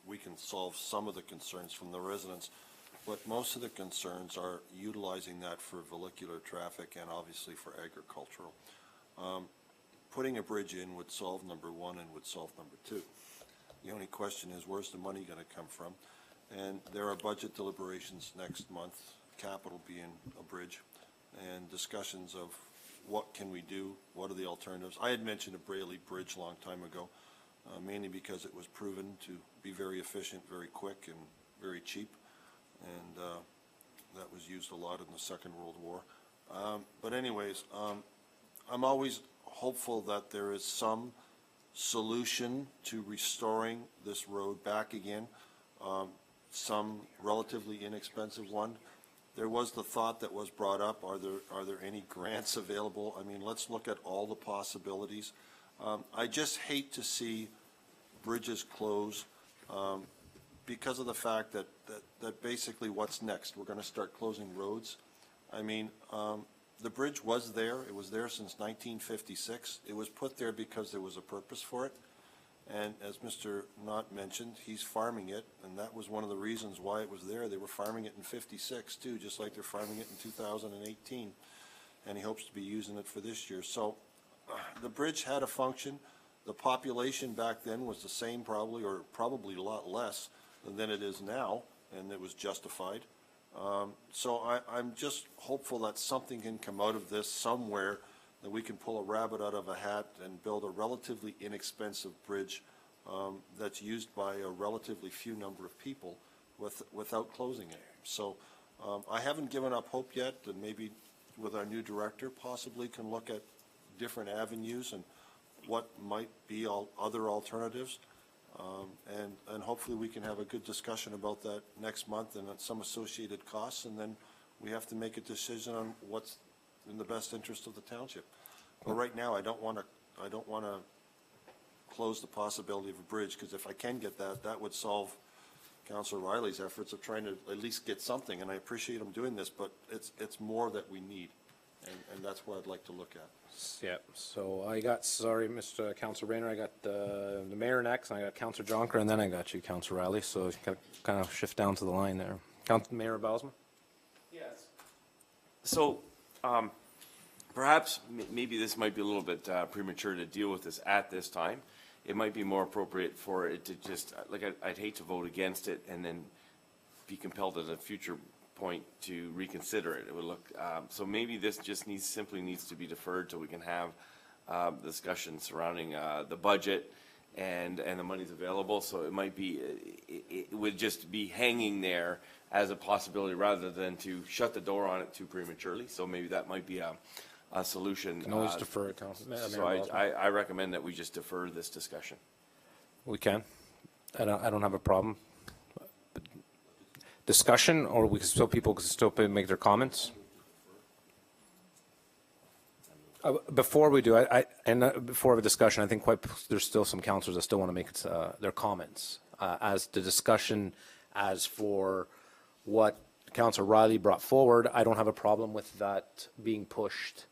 we can solve some of the concerns from the residents, but most of the concerns are utilizing that for vehicular traffic and obviously for agricultural. Putting a bridge in would solve number one and would solve number two. The only question is, where's the money going to come from? And there are budget deliberations next month, capital being a bridge, and discussions of what can we do? What are the alternatives? I had mentioned a Brayley Bridge a long time ago, mainly because it was proven to be very efficient, very quick, and very cheap. And that was used a lot in the Second World War. But anyways, I'm always hopeful that there is some solution to restoring this road back again, some relatively inexpensive one. There was the thought that was brought up, are there any grants available? I mean, let's look at all the possibilities. I just hate to see bridges close because of the fact that basically what's next? We're going to start closing roads. I mean, the bridge was there. It was there since 1956. It was put there because there was a purpose for it. And as Mr. Knott mentioned, he's farming it, and that was one of the reasons why it was there. They were farming it in 56 too, just like they're farming it in 2018. And he hopes to be using it for this year. So the bridge had a function. The population back then was the same probably, or probably a lot less than it is now, and it was justified. So I'm just hopeful that something can come out of this somewhere, that we can pull a rabbit out of a hat and build a relatively inexpensive bridge that's used by a relatively few number of people without closing it. So I haven't given up hope yet, and maybe with our new director possibly can look at different avenues and what might be other alternatives. And hopefully we can have a good discussion about that next month and some associated costs, and then we have to make a decision on what's in the best interest of the township. But right now, I don't want to close the possibility of a bridge, because if I can get that, that would solve Councillor Riley's efforts of trying to at least get something, and I appreciate him doing this, but it's more that we need, and that's what I'd like to look at. Yeah, so I got, sorry, Mr. Councillor Rayner, I got the mayor next, and I got Councillor Jonker, and then I got you, Councillor Riley, so you got to kind of shift down to the line there. Mayor Belsma? Yes. So, perhaps, maybe this might be a little bit premature to deal with this at this time. It might be more appropriate for it to just, like, I'd hate to vote against it and then be compelled at a future point to reconsider it. It would look, so maybe this just simply needs to be deferred till we can have discussion surrounding the budget and the monies available. So it might be, it would just be hanging there as a possibility rather than to shut the door on it too prematurely. So maybe that might be a solution. Can always defer it, Councillor. So I recommend that we just defer this discussion. We can. I don't have a problem. Discussion, or we can still, people can still make their comments? Before we do, before the discussion, I think there's still some councillors that still want to make their comments. As the discussion, as for what Councillor Riley brought forward, I don't have a problem with that being pushed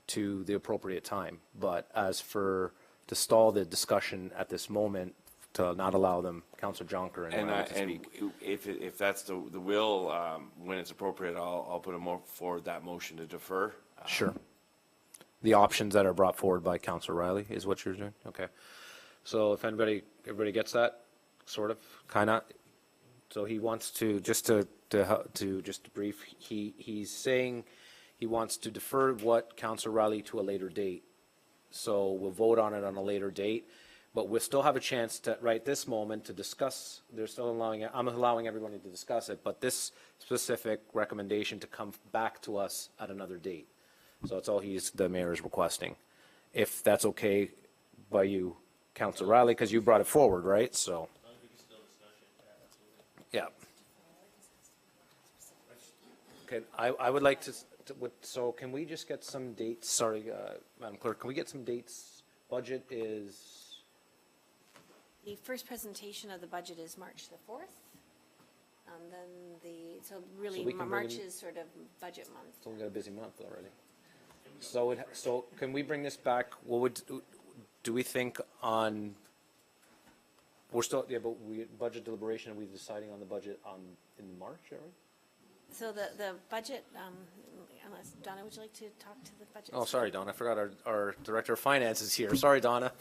to the appropriate time. But as for to stall the discussion at this moment, to not allow them, Councillor Jonker and Riley to speak. If that's the will, when it's appropriate, I'll put forward that motion to defer. Sure. The options that are brought forward by Councillor Riley is what you're doing? Okay. So if everybody gets that, sort of, kind of. So he wants to, just to brief, he's saying he wants to defer what Councillor Riley to a later date. So we'll vote on it on a later date, but we'll still have a chance to, right this moment, to discuss. They're still I'm allowing everybody to discuss it, but this specific recommendation to come back to us at another date. So that's all the mayor is requesting. If that's okay by you, Councillor Riley, because you brought it forward, right? So. Yeah. Okay, I would like to, so can we just get some dates? Sorry, Madam Clerk, can we get some dates? Budget is? The first presentation of the budget is March the 4th. And then so really we can March bring in- is sort of budget month. So we got a busy month already. So can we bring this back? Do we think on, we're still, yeah, but budget deliberation, are we deciding on the budget in March, are we? So the budget, unless, Donna, would you like to talk to the budget? Oh, sorry, Donna, I forgot our Director of Finance is here. Sorry, Donna.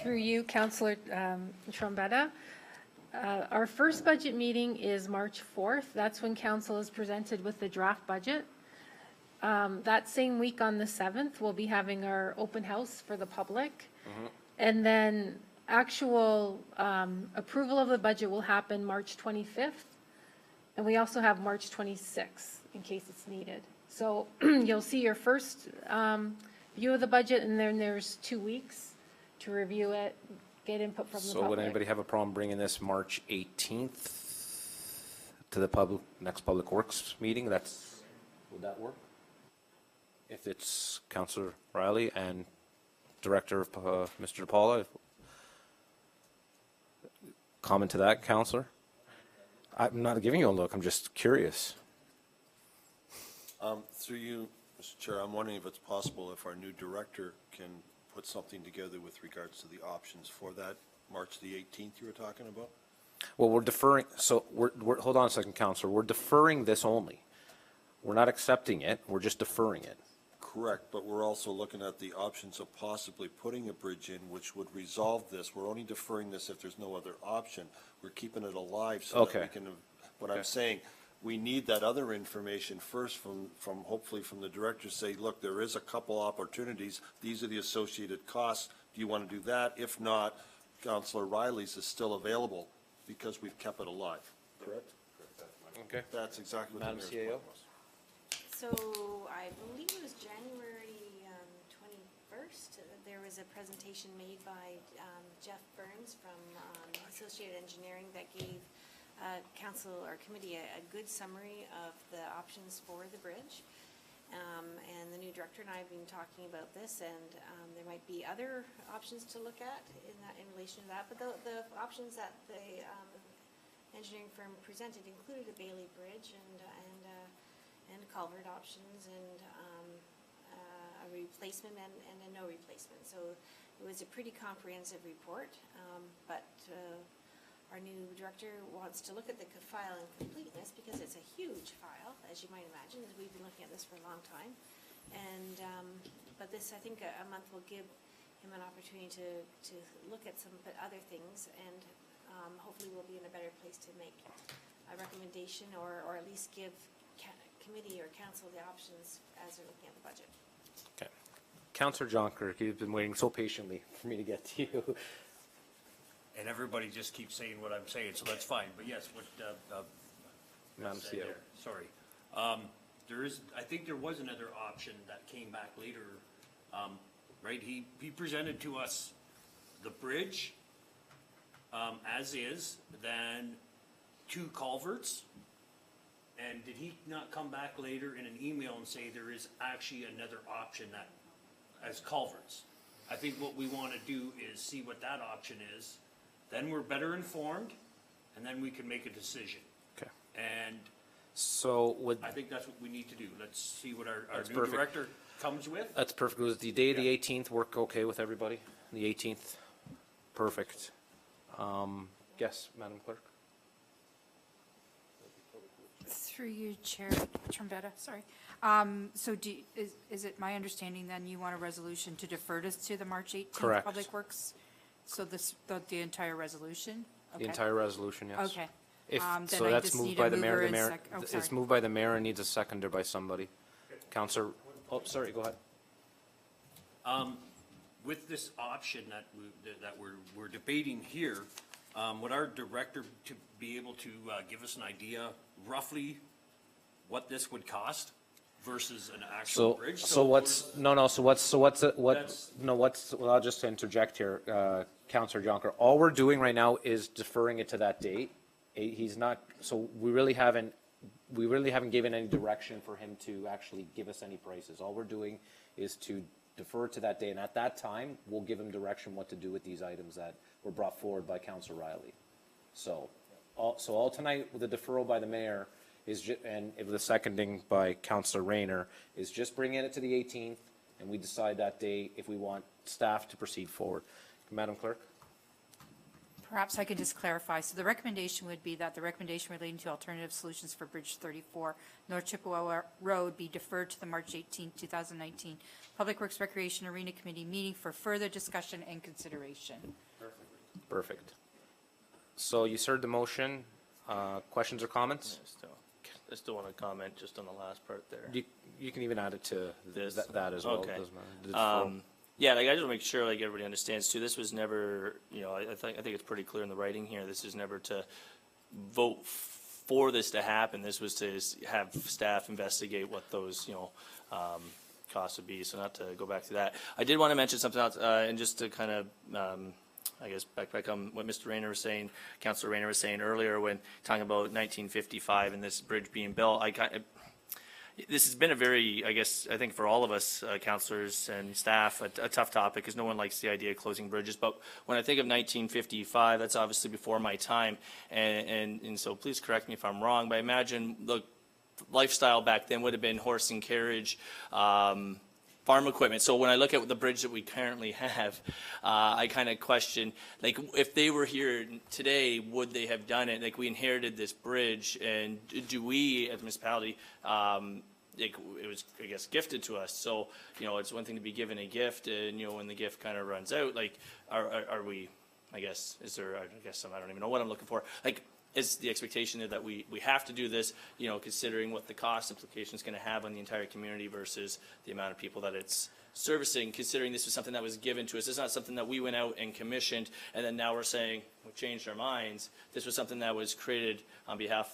Through you, Councillor Trombetta. Our first budget meeting is March 4th. That's when council is presented with the draft budget. that same week on the 7th, we'll be having our open house for the public. And then actual approval of the budget will happen March 25th. And we also have March 26th in case it's needed. So you'll see your first view of the budget, and then there's 2 weeks to review it, get input from the So would public. anybody have a problem bringing this March 18th to the public, next Public Works meeting? Would that work? If it's Councillor Riley and Director Mr. DePaula? Comment to that, Councillor? I'm not giving you a look, I'm just curious. Through you, Mr. Chair, I'm wondering if it's possible if our new director can put something together with regards to the options for that March the 18th you were talking about? Well, we're deferring, so hold on a second, Councillor, we're deferring this only. We're not accepting it, we're just deferring it. Correct, but we're also looking at the options of possibly putting a bridge in, which would resolve this. We're only deferring this if there's no other option. We're keeping it alive so that we Okay. can, what Okay. I'm saying, we need that other information first from hopefully from the director, say, look, there is a couple opportunities. These are the associated costs. Do you want to do that? If not, Councillor Riley's is still available because we've kept it alive. Correct? Okay. That's exactly what the Madam mayor's CAO? point was. So I believe it was January 21st. There was a presentation made by Jeff Burns from Associated Engineering that gave council or committee a good summary of the options for the bridge. And the new director and I have been talking about this, and there might be other options to look at in relation to that. But the options that the engineering firm presented included a Bailey Bridge and culvert options and a replacement and a no replacement. So it was a pretty comprehensive report, but our new director wants to look at the file in completeness because it's a huge file, as you might imagine. We've been looking at this for a long time. And, but this, I think a month will give him an opportunity to look at some other things, and hopefully we'll be in a better place to make a recommendation or at least give committee or council the options as they're looking at the budget. Okay. Councillor Jonker, you've been waiting so patiently for me to get to you. And everybody just keeps saying what I'm saying, so that's fine, but yes, what, Madam said CEO. there, sorry. There is, I think there was another option that came back later, right? He presented to us the bridge, as is, then 2 culverts. And did he not come back later in an email and say there is actually another option that, as culverts? I think what we want to do is see what that option is, then we're better informed, and then we can make a decision. Okay. And So would, I think that's what we need to do. Let's see what our That's new perfect. director comes with. that's perfect. Was the day of the 18th work okay with everybody? The 18th? Perfect. Yes, Madam Clerk? Through you, Chair Trombetta, sorry. So is it my understanding then you want a resolution to defer this to the March 18th? Correct. Public Works? So the entire resolution? The Okay. entire resolution, yes. Okay. If, Then so I that's just moved need by a the mayor, mover the and mayor, sec- oh, it's sorry. moved by the mayor and needs a seconder by somebody. Counselor, oh, sorry, go ahead. With this option that we're debating here, would our director to be able to give us an idea roughly what this would cost versus an actual bridge? So what's, no, well, I'll just interject here, Counselor Jonker. All we're doing right now is deferring it to that date. He's not, so we really haven't given any direction for him to actually give us any prices. All we're doing is to defer to that day, and at that time, we'll give him direction what to do with these items that were brought forward by Counselor Riley. So all tonight with the deferral by the mayor is and the seconding by Counselor Rayner is just bringing it to the 18th, and we decide that day if we want staff to proceed forward. Madam Clerk? Perhaps I could just clarify. So the recommendation would be that the recommendation relating to alternative solutions for Bridge 34 North Chippewa Road be deferred to the March 18, 2019 Public Works Recreation Arena Committee meeting for further discussion and consideration. Perfect. So you heard the motion. Questions or comments? I still want to comment just on the last part there. You can even add it to This? that as well. Okay. Doesn't matter. The deferral. Yeah, like I just want to make sure like everybody understands too, this was never, you know, I think it's pretty clear in the writing here, this is never to vote for this to happen. This was to have staff investigate what those, you know, costs would be. So not to go back to that. I did want to mention something else, and just to kind of, I guess, back on what Mr. Rayner was saying, Councilor Rayner was saying earlier when talking about 1955 and this bridge being built, this has been a very, I guess, I think for all of us, councilors and staff, a tough topic because no one likes the idea of closing bridges. But when I think of 1955, that's obviously before my time. And so please correct me if I'm wrong, but I imagine the lifestyle back then would have been horse and carriage, farm equipment. So when I look at the bridge that we currently have, I kind of question, like, if they were here today, would they have done it? Like, we inherited this bridge, and do we, as a municipality, like, it was, I guess, gifted to us. So, you know, it's one thing to be given a gift, and, you know, when the gift kind of runs out, like, are we, I guess, is there, I guess, I don't even know what I'm looking for. Like, is the expectation that we have to do this, you know, considering what the cost implication is going to have on the entire community versus the amount of people that it's servicing, considering this was something that was given to us. It's not something that we went out and commissioned, and then now we're saying we've changed our minds. This was something that was created on behalf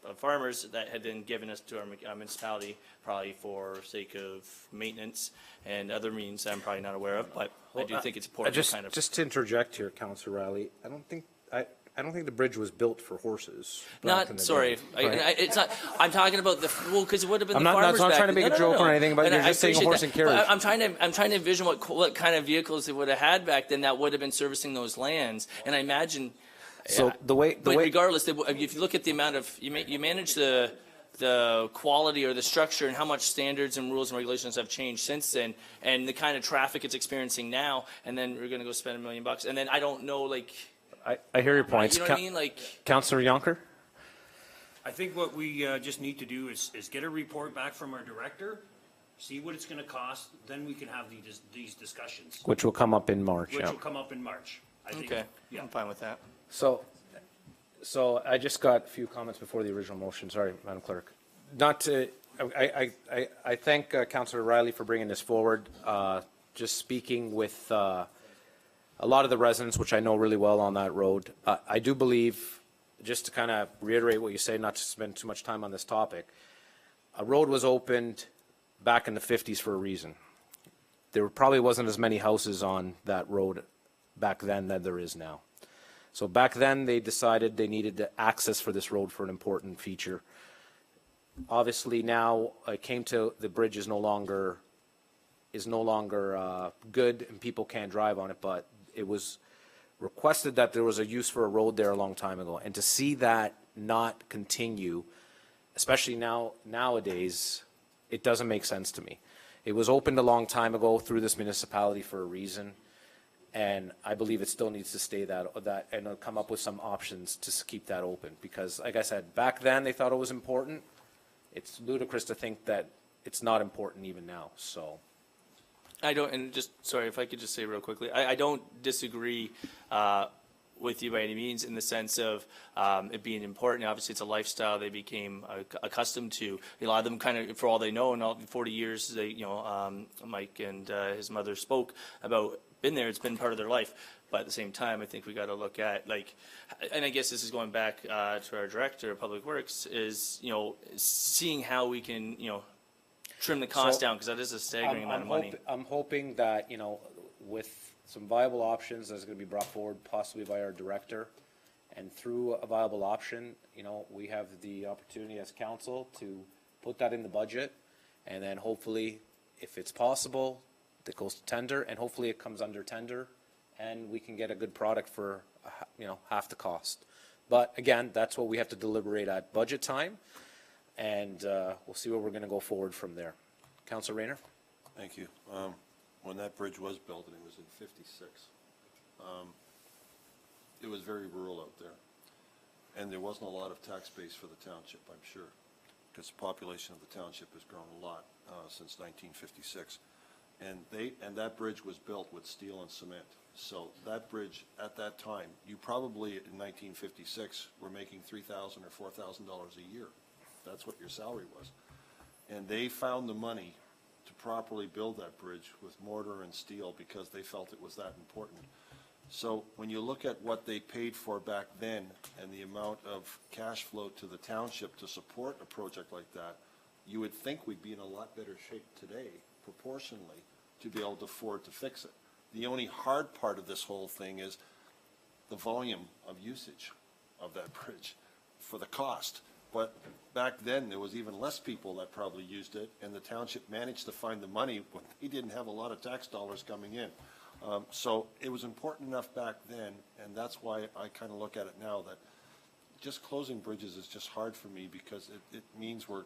of farmers that had been given us to our municipality, probably for sake of maintenance and other means I'm probably not aware of, but I do think it's important to kind of. Just to interject here, Councillor Riley, I don't think the bridge was built for horses. back in Not, the sorry, day, right? it's not, I'm talking about well, because it would have been I'm the not- farmers that's not back trying to then. make a No, no, joke no. or anything, but And you're I just saying appreciate horse that. and carriage. But I'm trying to envision what kind of vehicles they would have had back then that would have been servicing those lands, and I imagine. So the way, But regardless, if you look at the amount of, you manage the quality or the structure and how much standards and rules and regulations have changed since then, and the kind of traffic it's experiencing now, and then we're gonna go spend $1 million, and then I don't know, like, I hear your points. you know what I mean, like. Councillor Yonker? I think what we just need to do is get a report back from our director, see what it's gonna cost, then we can have these discussions, Which will come up in March, which yeah. will come up in March. I think. Okay, Yeah. I'm fine with that. So I just got a few comments before the original motion. Sorry, Madam Clerk. Not to, I thank Councillor Riley for bringing this forward. Just speaking with a lot of the residents, which I know really well on that road, I do believe, just to kind of reiterate what you say, not to spend too much time on this topic, a road was opened back in the 50s for a reason. There probably wasn't as many houses on that road back then than there is now. So back then, they decided they needed the access for this road for an important feature. Obviously, now it came to the bridge is no longer good and people can't drive on it, but it was requested that there was a use for a road there a long time ago. And to see that not continue, especially nowadays, it doesn't make sense to me. It was opened a long time ago through this municipality for a reason. And I believe it still needs to stay that and come up with some options to keep that open. Because like I said, back then they thought it was important. It's ludicrous to think that it's not important even now, so. I don't, and just, sorry, if I could just say real quickly, I don't disagree with you by any means in the sense of it being important. Obviously, it's a lifestyle they became accustomed to. A lot of them kind of, for all they know, in all 40 years, they, you know, Mike and his mother spoke about been there, it's been part of their life. But at the same time, I think we got to look at, like, and I guess this is going back to our director of Public Works, is, you know, seeing how we can, you know, trim the cost down, because that is a staggering amount of money. I'm hoping that, you know, with some viable options that's going to be brought forward possibly by our director, and through a viable option, you know, we have the opportunity as council to put that in the budget, and then hopefully, if it's possible, that goes to tender, and hopefully it comes under tender, and we can get a good product for, you know, half the cost. But again, that's what we have to deliberate at budget time, and we'll see where we're going to go forward from there. Councillor Rayner? Thank you. When that bridge was built, and it was in 56, it was very rural out there. And there wasn't a lot of tax base for the township, I'm sure, because the population of the township has grown a lot since 1956. And that bridge was built with steel and cement. So that bridge, at that time, you probably in 1956 were making $3,000 or $4,000 a year. That's what your salary was. And they found the money to properly build that bridge with mortar and steel because they felt it was that important. So when you look at what they paid for back then and the amount of cash flow to the township to support a project like that, you would think we'd be in a lot better shape today, proportionally, to be able to afford to fix it. The only hard part of this whole thing is the volume of usage of that bridge for the cost. But back then, there was even less people that probably used it, and the township managed to find the money when they didn't have a lot of tax dollars coming in. So it was important enough back then, and that's why I kind of look at it now, that just closing bridges is just hard for me because it means we're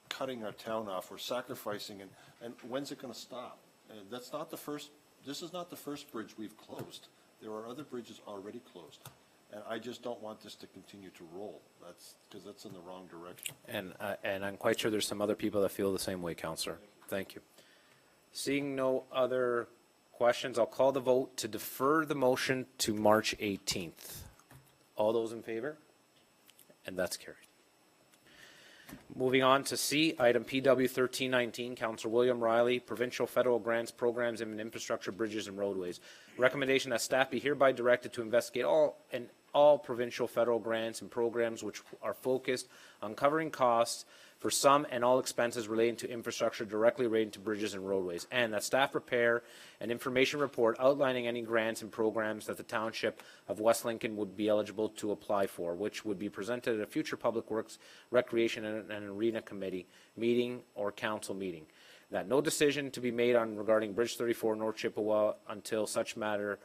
cutting our town off, we're sacrificing, and when's it going to stop? And that's not the first, this is not the first bridge we've closed. There are other bridges already closed. And I just don't want this to continue to roll. Because that's in the wrong direction. And I'm quite sure there's some other people that feel the same way, Counselor. Thank you. Seeing no other questions, I'll call the vote to defer the motion to March 18th. All those in favor? And that's carried. Moving on to C, item PW 1319, Councillor William Riley, Provincial Federal Grants, Programs, and Infrastructure, Bridges, and Roadways. Recommendation that staff be hereby directed to investigate all provincial federal grants and programs which are focused on covering costs for some and all expenses relating to infrastructure directly relating to bridges and roadways, and that staff prepare an information report outlining any grants and programs that the Township of West Lincoln would be eligible to apply for, which would be presented at a future Public Works, Recreation, and Arena Committee meeting or council meeting. That no decision to be made on regarding Bridge 34 North Chippewa until such matter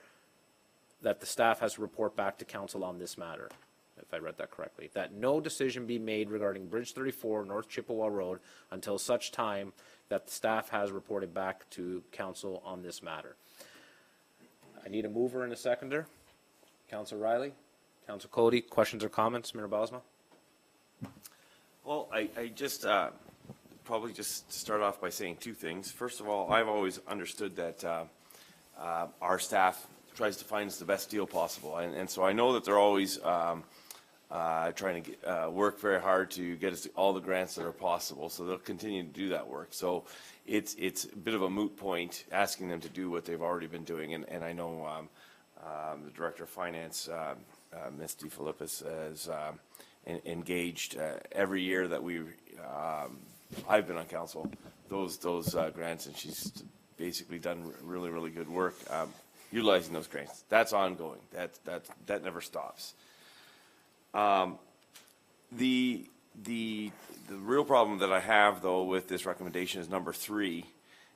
that the staff has to report back to council on this matter. If I read that correctly, that no decision be made regarding Bridge 34 North Chippewa Road until such time that the staff has reported back to council on this matter. I need a mover and a seconder. Councillor Riley, Councillor Cody, questions or comments? Mayor Bosma? Well, I just probably just start off by saying two things. First of all, I've always understood that our staff tries to find us the best deal possible, and so I know that they're always trying to work very hard to get us all the grants that are possible, so they'll continue to do that work. So it's a bit of a moot point asking them to do what they've already been doing, and I know the Director of Finance, Ms. DeFilippis, has engaged every year that I've been on council, those grants, and she's basically done really good work utilizing those grants. That's ongoing. That never stops. The real problem that I have, though, with this recommendation is number 3,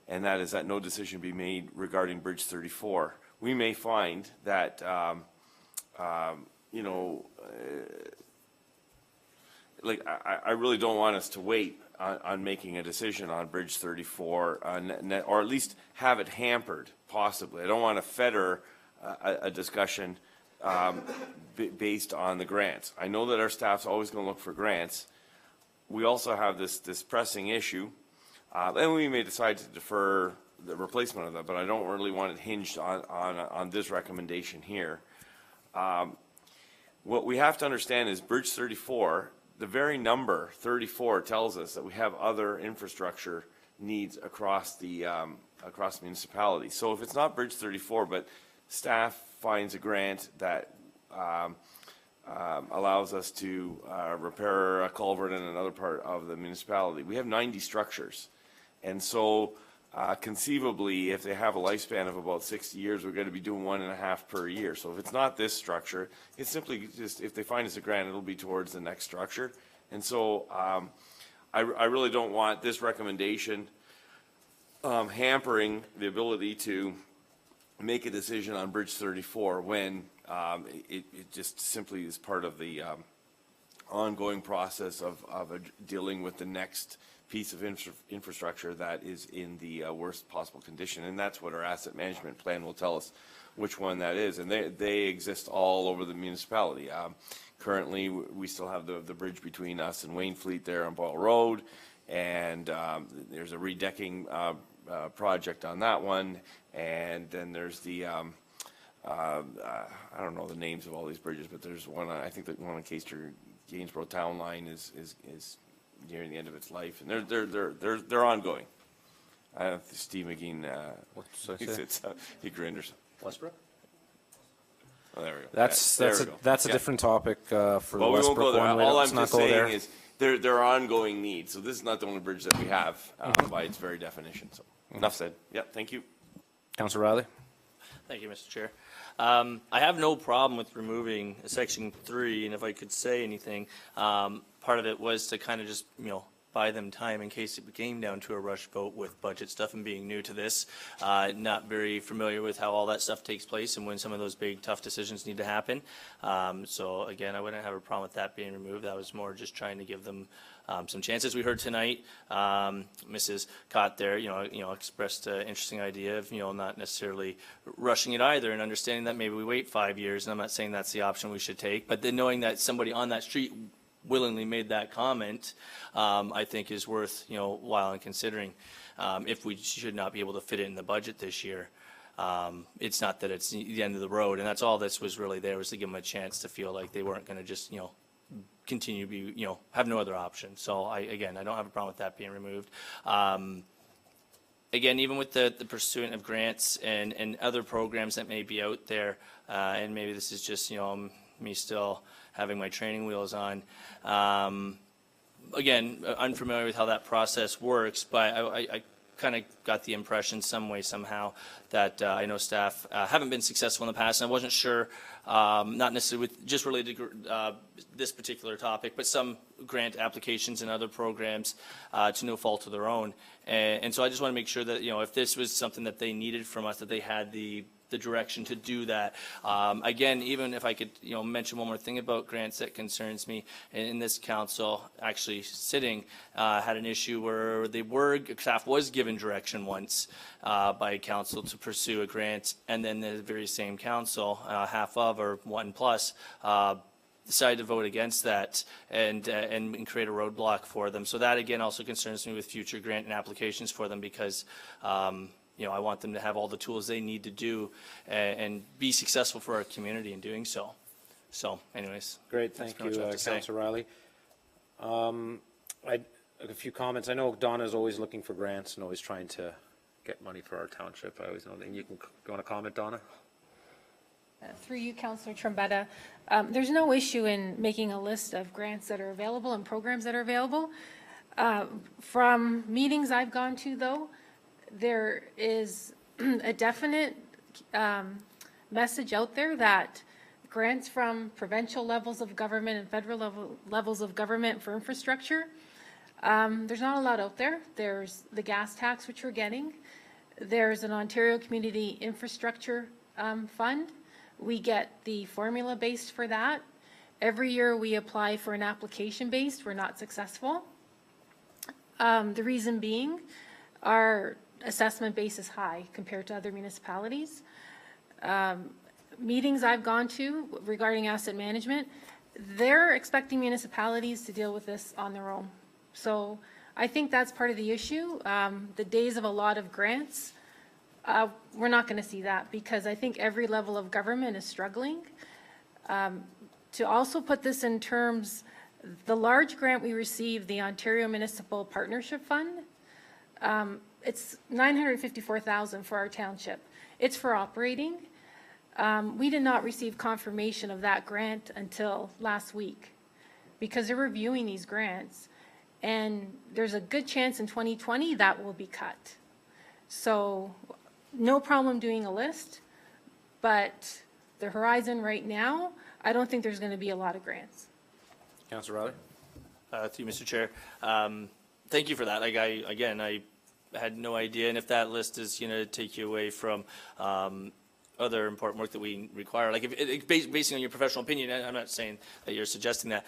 and that is that no decision be made regarding Bridge 34. We may find that, I really don't want us to wait on making a decision on Bridge 34, or at least have it hampered, possibly. I don't want to fetter a discussion based on the grants. I know that our staff's always going to look for grants. We also have this pressing issue, and we may decide to defer the replacement of that, but I don't really want it hinged on this recommendation here. What we have to understand is Bridge 34, the very number 34 tells us that we have other infrastructure needs across the municipality. So if it's not Bridge 34, but staff finds a grant that allows us to repair a culvert in another part of the municipality, we have 90 structures. And so conceivably, if they have a lifespan of about 60 years, we're going to be doing 1.5 per year. So if it's not this structure, it's simply just, if they find us a grant, it'll be towards the next structure. And so I really don't want this recommendation hampering the ability to make a decision on Bridge 34 when it just simply is part of the ongoing process of dealing with the next piece of infrastructure that is in the worst possible condition, and that's what our asset management plan will tell us which one that is, and they exist all over the municipality. Currently, we still have the bridge between us and Wainfleet there on Boyle Road, and there's a redecking project on that one, and then there's the I don't know the names of all these bridges, but there's one, I think the one on Gainsborough Town Line is nearing the end of its life, and they're ongoing. Steve McGinn, he grinned or something. Westbrook? Oh, there we go. That's There we go. that's a Yeah. different topic for Well, the we won't Westbrook go there. one. All I'm Let's not just go saying there. is there are ongoing needs. So this is not the only bridge that we have by its very definition. So enough said. Yeah, thank you. Councillor Riley? Thank you, Mr. Chair. I have no problem with removing section 3, and if I could say anything, part of it was to kind of just, buy them time in case it came down to a rush vote with budget stuff and being new to this, not very familiar with how all that stuff takes place and when some of those big, tough decisions need to happen. So again, I wouldn't have a problem with that being removed. That was more just trying to give them some chances. We heard tonight, Mrs. Cott there, expressed an interesting idea of, not necessarily rushing it either and understanding that maybe we wait 5 years, and I'm not saying that's the option we should take, but then knowing that somebody on that street willingly made that comment, I think is worth, while in considering, if we should not be able to fit it in the budget this year. It's not that it's the end of the road, and that's all this was really there, was to give them a chance to feel like they weren't going to just, continue to be, have no other option. So I don't have a problem with that being removed. Again, even with the pursuit of grants and other programs that may be out there, and maybe this is just, me still having my training wheels on. Again, unfamiliar with how that process works, but I kind of got the impression some way, somehow, that I know staff haven't been successful in the past, and I wasn't sure, not necessarily with just related to this particular topic, but some grant applications and other programs to no fault of their own. And so I just want to make sure that, if this was something that they needed from us, that they had the direction to do that. Again, even if I could, mention one more thing about grants that concerns me, in this council, actually sitting, had an issue where staff was given direction once by council to pursue a grant, and then the very same council, half of or 1+, decided to vote against that and create a roadblock for them. So that again also concerns me with future grant and applications for them, because I want them to have all the tools they need to do and be successful for our community in doing so. So anyways. Great, thank you, Councillor Riley. A few comments. I know Donna's always looking for grants and always trying to get money for our township. I always know that. You want to comment, Donna? Through you, Councillor Trombetta, there's no issue in making a list of grants that are available and programs that are available. From meetings I've gone to, though, there is a definite message out there that grants from provincial levels of government and federal levels of government for infrastructure, there's not a lot out there. There's the gas tax, which we're getting. There's an Ontario Community Infrastructure Fund. We get the formula based for that. Every year we apply for an application based. We're not successful. The reason being, our assessment base is high compared to other municipalities. Meetings I've gone to regarding asset management, they're expecting municipalities to deal with this on their own. So I think that's part of the issue. The days of a lot of grants, we're not going to see that, because I think every level of government is struggling. To also put this in terms, the large grant we received, the Ontario Municipal Partnership Fund, it's $954,000 for our township. It's for operating. We did not receive confirmation of that grant until last week, because they're reviewing these grants, and there's a good chance in 2020 that will be cut. So no problem doing a list, but the horizon right now, I don't think there's going to be a lot of grants. Councillor Riley? Through you, Mr. Chair. Thank you for that. Like I had no idea, and if that list is, to take you away from other important work that we require, like if based on your professional opinion, I'm not saying that you're suggesting that,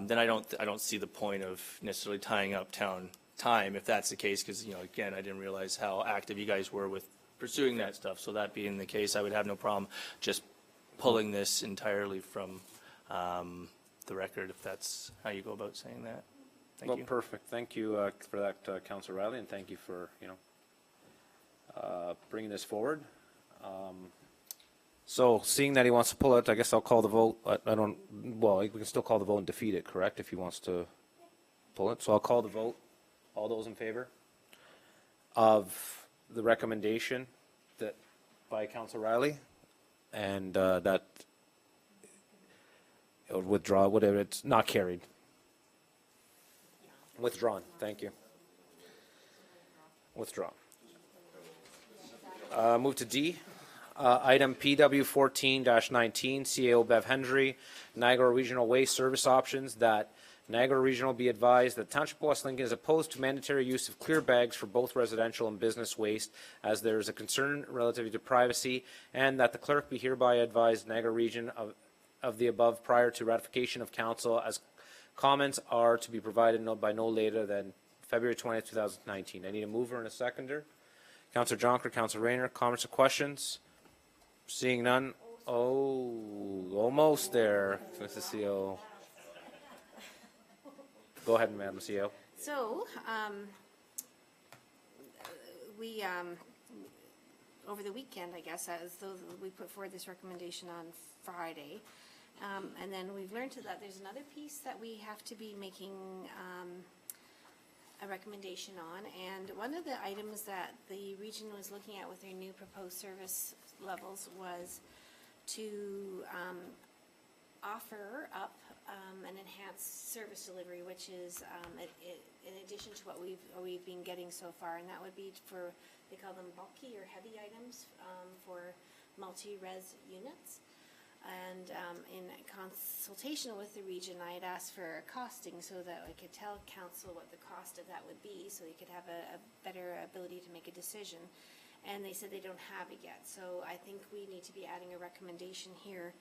then I don't see the point of necessarily tying up town time if that's the case, because again, I didn't realize how active you guys were with pursuing that stuff. So that being the case, I would have no problem just pulling this entirely from the record, if that's how you go about saying that. Thank you. Perfect. Thank you for that, Councillor Riley, and thank you for bringing this forward. So seeing that he wants to pull it, I guess I'll call the vote. We can still call the vote and defeat it, correct? If he wants to. pull it, so I'll call the vote. All those in favor of the recommendation that, by Council Riley, and that it would withdraw, whatever, it's not carried. Withdrawn, thank you. Withdrawn. Move to D. Item PW 14-19, CAO Bev Hendry, Niagara Regional Waste Service Options, that Niagara Regional be advised that Township of West Lincoln is opposed to mandatory use of clear bags for both residential and business waste, as there is a concern relative to privacy, and that the clerk be hereby advised Niagara Region of the above prior to ratification of council, as comments are to be provided by no later than February 20th, 2019. I need a mover and a seconder. Councillor Jonker, Councillor Rayner, comments or questions? Seeing none. Oh, almost there, Mrs. CEO. Go ahead, Madam CEO. So, we, over the weekend, I guess, as though we put forward this recommendation on Friday, and then we've learned that there's another piece that we have to be making a recommendation on, and one of the items that the region was looking at with their new proposed service levels was to offer up an enhanced service delivery, which is in addition to what we've been getting so far, and that would be for, they call them bulky or heavy items for multi-res units. And in consultation with the region, I had asked for a costing so that I could tell council what the cost of that would be, so they could have a better ability to make a decision. And they said they don't have it yet. So I think we need to be adding a recommendation here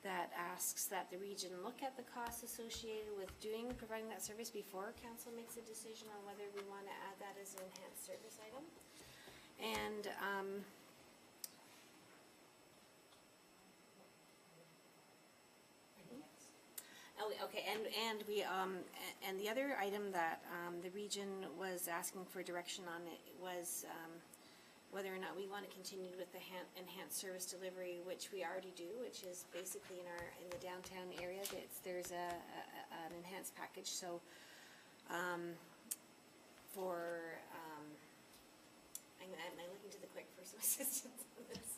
that asks that the region look at the costs associated with providing that service before council makes a decision on whether we want to add that as an enhanced service item. And okay, and we and the other item that the region was asking for direction on it was whether or not we want to continue with the enhanced service delivery, which we already do, which is basically in the downtown area. There's an enhanced package. So for am I looking to the clerk for some assistance on this?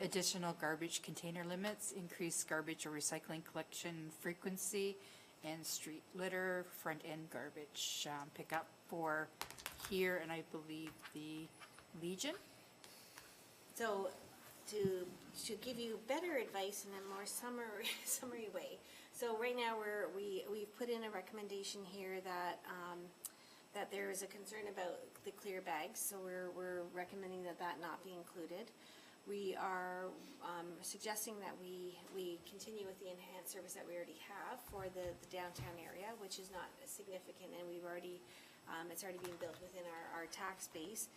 Additional garbage container limits, increased garbage or recycling collection frequency, and street litter, front-end garbage pickup for here, and I believe the Legion. So to give you better advice in a more summary way. So right now we've put in a recommendation here that that there is a concern about the clear bags, so we're recommending that not be included. We are suggesting that we continue with the enhanced service that we already have for the downtown area, which is not significant, and we've already it's already being built within our tax base.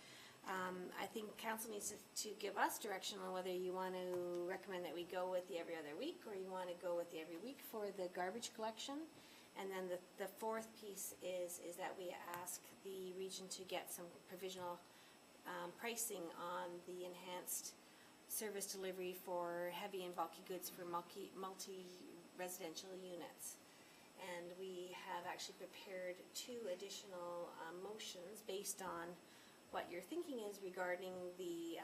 I think council needs to give us direction on whether you want to recommend that we go with the every other week, or you want to go with the every week for the garbage collection. And then the fourth piece is that we ask the region to get some provisional pricing on the enhanced service delivery for heavy and bulky goods for multi-residential units. And we have actually prepared 2 additional motions based on what your thinking is regarding the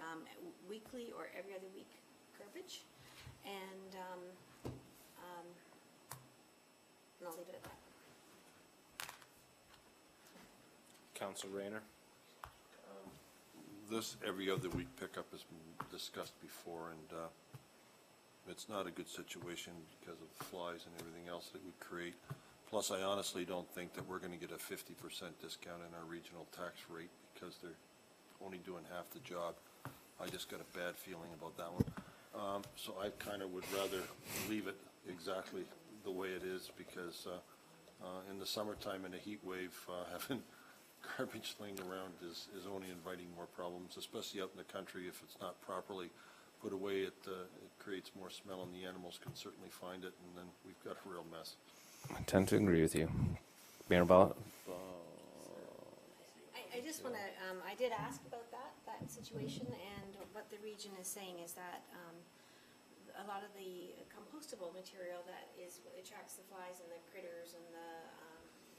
weekly or every other week garbage. And I'll leave it at that. Councillor Rayner. This every other week pickup has been discussed before, and it's not a good situation because of flies and everything else that would create. Plus, I honestly don't think that we're going to get a 50% discount in our regional tax rate because they're only doing half the job. I just got a bad feeling about that one. So I kind of would rather leave it exactly the way it is, because in the summertime in a heat wave, having garbage laying around is only inviting more problems, especially out in the country. If it's not properly put away, it creates more smell, and the animals can certainly find it, and then we've got a real mess. I tend to agree with you. Mayor Ball. I just want to, I did ask about that situation, and what the region is saying is that a lot of the compostable material that attracts the flies and the critters and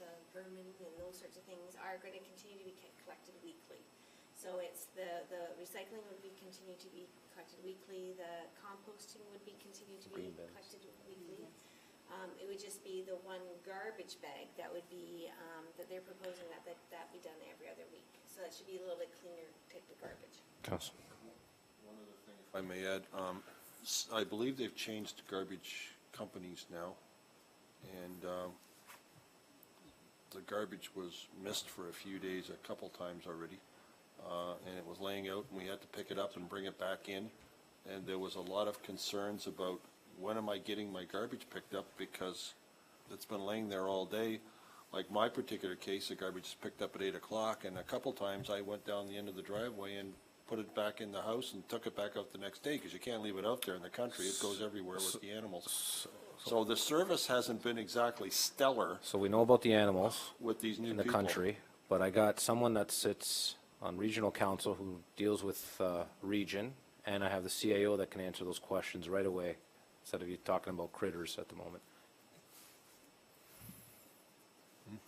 the the vermin and those sorts of things are going to continue to be collected weekly. So it's the recycling would be continue to be collected weekly, the composting would be continue to be Green bins. collected weekly. It would just be the one garbage bag that would be, that they're proposing that be done every other week. So that should be a little bit cleaner type of garbage. Council. One other thing, if I may add, I believe they've changed garbage companies now, and the garbage was missed for a few days, a couple times already, and it was laying out, and we had to pick it up and bring it back in, and there was a lot of concerns about when am I getting my garbage picked up, because it's been laying there all day. Like my particular case, the garbage is picked up at 8 o'clock, and a couple times I went down the end of the driveway and put it back in the house and took it back out the next day, because you can't leave it out there in the country. It goes everywhere with the animals. So the service hasn't been exactly stellar So we know about the animals with these new in the people. country, but I got someone that sits on regional council who deals with region, and I have the CAO that can answer those questions right away, instead of you talking about critters at the moment.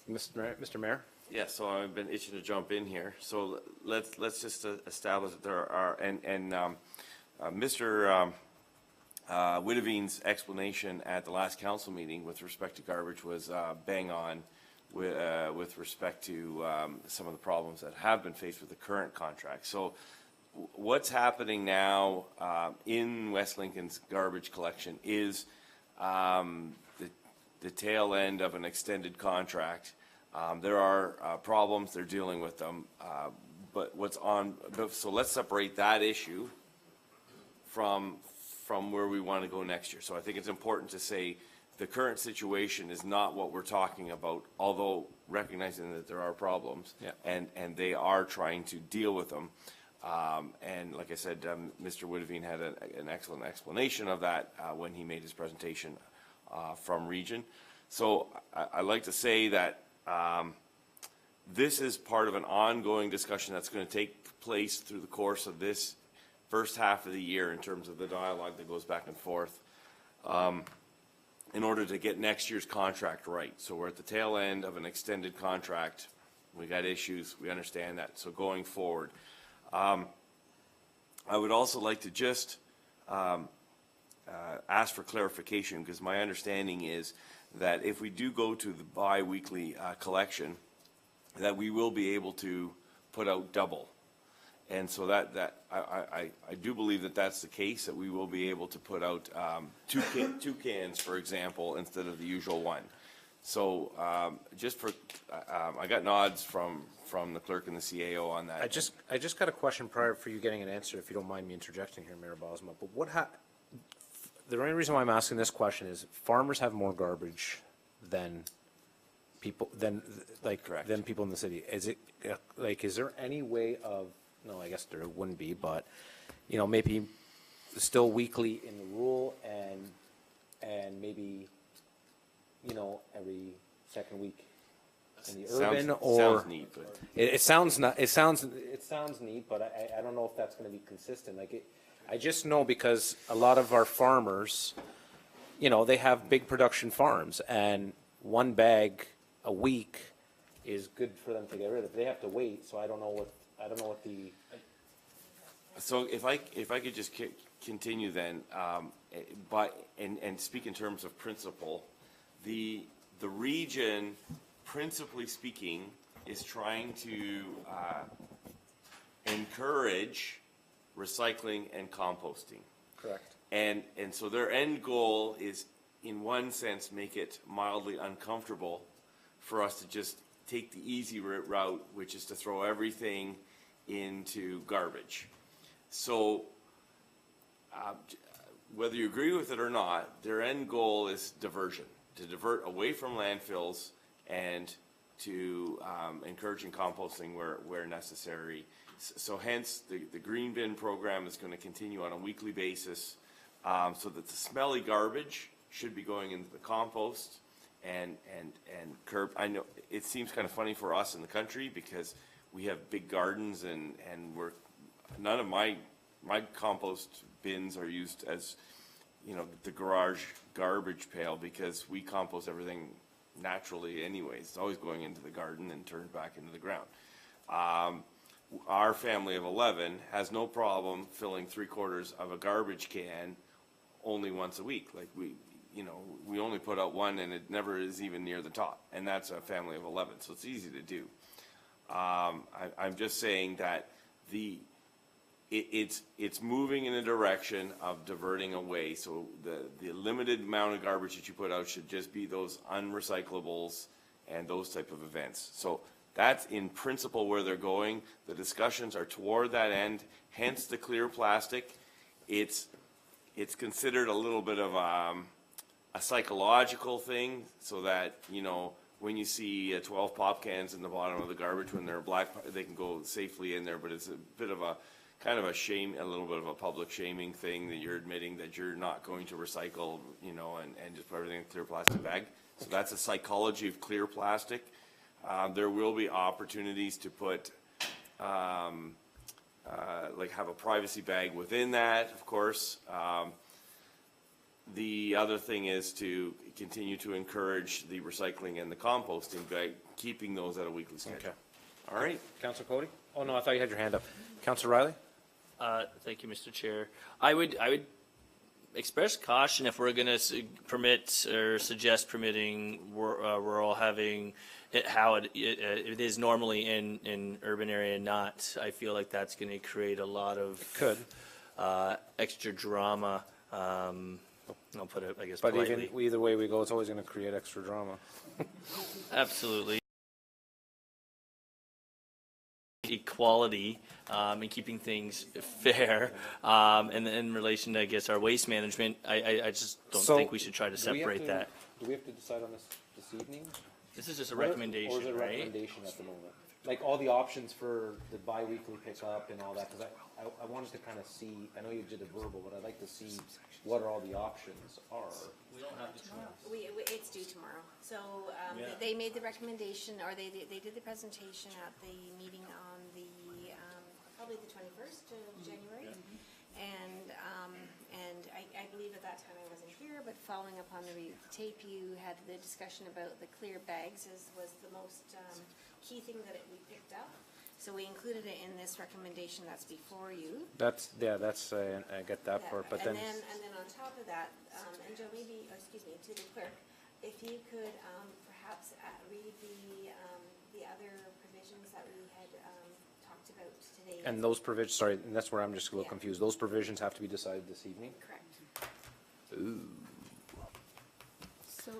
Mr. Mayor? Yeah, so I've been itching to jump in here. So let's just establish that there are, Mr. Witteveen's explanation at the last council meeting with respect to garbage was bang on with respect to some of the problems that have been faced with the current contract. So what's happening now in West Lincoln's garbage collection is the tail end of an extended contract. There are problems, they're dealing with them, but so let's separate that issue from where we want to go next year. So I think it's important to say the current situation is not what we're talking about, although recognizing that there are problems. Yeah. And they are trying to deal with them. And like I said, Mr. Witteveen had an excellent explanation of that when he made his presentation from Region. So I like to say that this is part of an ongoing discussion that's going to take place through the course of this first half of the year in terms of the dialogue that goes back and forth in order to get next year's contract right. So we're at the tail end of an extended contract. We got issues. We understand that. So going forward, I would also like to just ask for clarification, because my understanding is that if we do go to the bi-weekly collection, that we will be able to put out double. And so I do believe that that's the case, that we will be able to put out two cans, for example, instead of the usual one. So just for, I got nods from the clerk and the CAO on that. I just got a question prior for you getting an answer, if you don't mind me interjecting here, Mayor Bosma. But the only reason why I'm asking this question is farmers have more garbage than people, Correct. than people in the city. Is it, is there any way of, no, I guess there wouldn't be, but, maybe still weekly in the rural and maybe, every second week in the urban, or Sounds neat, but. it sounds not, it sounds neat, but I don't know if that's gonna be consistent. I just know because a lot of our farmers, they have big production farms, and one bag a week is good for them to get rid of. They have to wait, so I don't know what the. So if I could just continue then, and speak in terms of principle, the region, principally speaking, is trying to encourage recycling and composting. Correct. And so their end goal is, in one sense, make it mildly uncomfortable for us to just take the easy route, which is to throw everything into garbage. So whether you agree with it or not, their end goal is diversion, to divert away from landfills and to encouraging composting where necessary. So hence, the green bin program is going to continue on a weekly basis, so that the smelly garbage should be going into the compost and curb. I know it seems kind of funny for us in the country because we have big gardens and none of my compost bins are used as, the garage garbage pail, because we compost everything naturally anyways. It's always going into the garden and turned back into the ground. Our family of 11 has no problem filling 3/4 of a garbage can only once a week. Like we only put out one and it never is even near the top. And that's a family of 11, so it's easy to do. I'm just saying that it's moving in a direction of diverting away. So the limited amount of garbage that you put out should just be those unrecyclables and those type of events. So that's in principle where they're going. The discussions are toward that end, hence the clear plastic. It's considered a little bit of a psychological thing, so that, when you see 12 pop cans in the bottom of the garbage, when they're black, they can go safely in there, but it's a bit of a kind of a shame, a little bit of a public shaming thing that you're admitting that you're not going to recycle, and just put everything in a clear plastic bag. So that's a psychology of clear plastic. There will be opportunities to put, like have a privacy bag within that, of course. The other thing is to continue to encourage the recycling and the composting by keeping those at a weekly schedule. Okay. All right. Councillor Cody? Oh, no, I thought you had your hand up. Councillor Riley? Thank you, Mr. Chair. I would express caution if we're going to permit or suggest permitting rural having it how it is normally in urban area. Not, I feel like that's going to create a lot of extra drama. I'll put it, I guess, But politely. even either way we go, it's always going to create extra drama. Absolutely. Equality and keeping things fair, and in relation to, I guess, our waste management, I just don't think we should try to separate that. Do we have to decide on this evening? This is just a recommendation, Or is it a right? recommendation at the moment? Like all the options for the bi-weekly pickup and all that, because I wanted to kind of see, I know you did a verbal, but I'd like to see what all the options are. We don't have to It's due tomorrow. So they made the recommendation, or they did the presentation at the meeting on the, probably the 21st of January. And I believe at that time I wasn't here, but following up on the tape, you had the discussion about the clear bags was the most key thing that we picked up. So we included it in this recommendation that's before you. I get that part, but then. And then on top of that, and Joe, maybe, to the clerk, if you could perhaps read the other provisions that we had talked about today. And those provisions, sorry, and that's where I'm just a little confused. Those provisions have to be decided this evening? Correct. Ooh. So,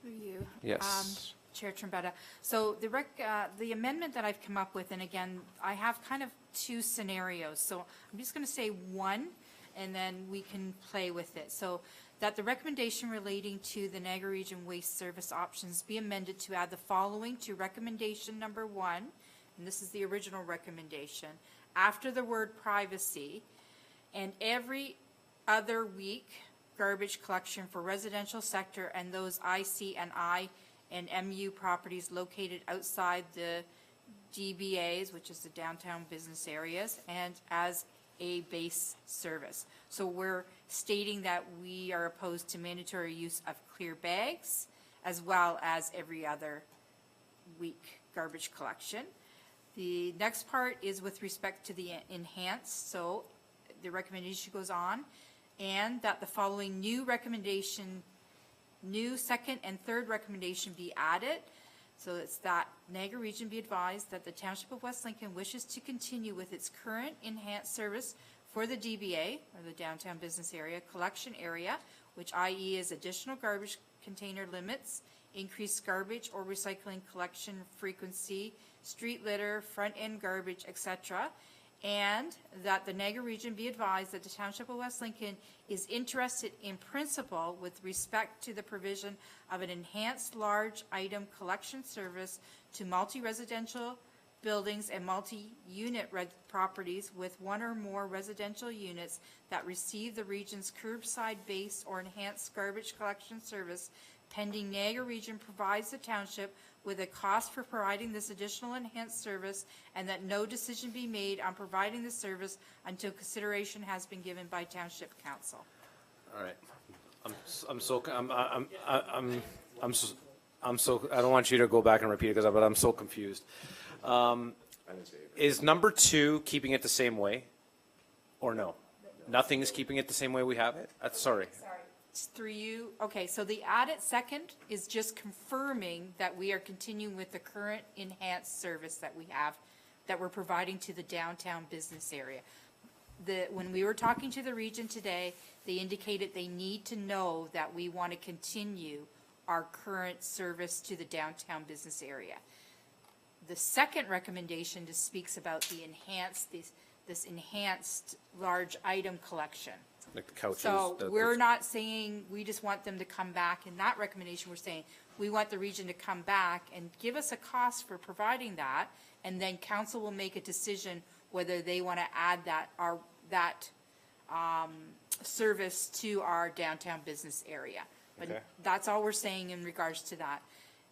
through you. Yes. Chair Trombetta. So the amendment that I've come up with, and again, I have kind of two scenarios. So I'm just going to say one, and then we can play with it. So that the recommendation relating to the Niagara Region Waste Service options be amended to add the following to recommendation number 1, and this is the original recommendation, after the word privacy, and every other week garbage collection for residential sector and those IC&I and MU properties located outside the DBAs, which is the downtown business areas, and as a base service. So we're stating that we are opposed to mandatory use of clear bags as well as every other week garbage collection. The next part is with respect to the enhanced, so the recommendation goes on, and that the following new second and third recommendation be added. So it's that Niagara Region be advised that the Township of West Lincoln wishes to continue with its current enhanced service for the DBA, or the downtown business area, collection area, which i.e. is additional garbage container limits, increased garbage or recycling collection frequency, street litter, front-end garbage, etc., and that the Niagara Region be advised that the Township of West Lincoln is interested in principle with respect to the provision of an enhanced large item collection service to multi-residential buildings and multi-unit properties with one or more residential units that receive the region's curbside-based or enhanced garbage collection service, pending Niagara Region provides the township with a cost for providing this additional enhanced service, and that no decision be made on providing the service until consideration has been given by Township Council. All right. I'm so, I don't want you to go back and repeat it, but I'm so confused. Is number 2 keeping it the same way, or no? Nothing is keeping it the same way we have it? Sorry. Sorry, it's through you. Okay, so the added second is just confirming that we are continuing with the current enhanced service that we have, that we're providing to the downtown business area. When we were talking to the region today, they indicated they need to know that we want to continue our current service to the downtown business area. The second recommendation just speaks about the enhanced, this enhanced large item collection. Like the couches? So we're not saying we just want them to come back. In that recommendation, we're saying we want the region to come back and give us a cost for providing that, and then council will make a decision whether they want to add that service to our downtown business area. But Okay. that's all we're saying in regards to that.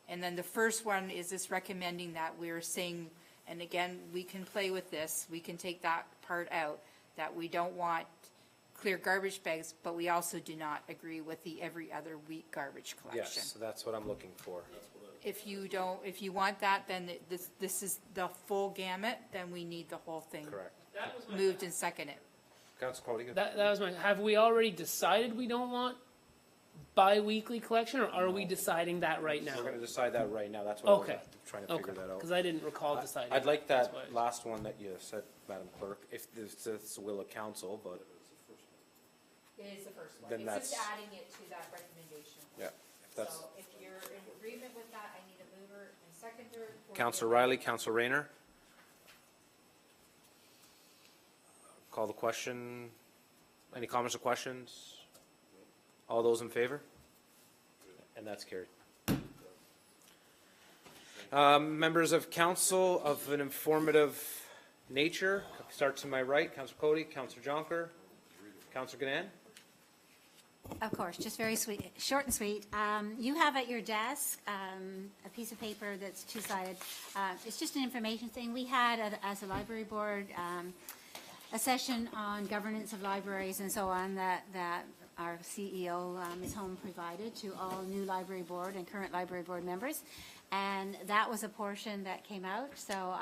And then the first one is just recommending that we're saying, and again, we can play with this, we can take that part out, that we don't want clear garbage bags, but we also do not agree with the every other week garbage collection. Yes, that's what I'm looking for. If you want that, then this is the full gamut, then we need the whole thing Correct. moved and seconded. Council Cody? That was my, have we already decided we don't want bi-weekly collection, or are we deciding that right now? We're gonna decide that right now, that's what I was Okay. trying to Okay, figure that out. because I didn't recall deciding. I'd like That's that why- last one that you said, Madam Clerk, if this is the will of council, but It is the first one. Then It's just that's- adding it to that recommendation. yeah, if that's, So if you're in agreement with that, I need a mover and seconder. for Councilor the- Riley, Councilor Rayner? Call the question. Any comments or questions? All those in favor? And that's carried. Members of council of an informative nature, start to my right, Councilor Cody, Councilor Jonker, Councilor Gann. Of course, just very sweet, short and sweet. You have at your desk a piece of paper that's two-sided. It's just an information thing. We had, as a library board, a session on governance of libraries and so on that our CEO, Ms. Holm, provided to all new library board and current library board members. And that was a portion that came out, so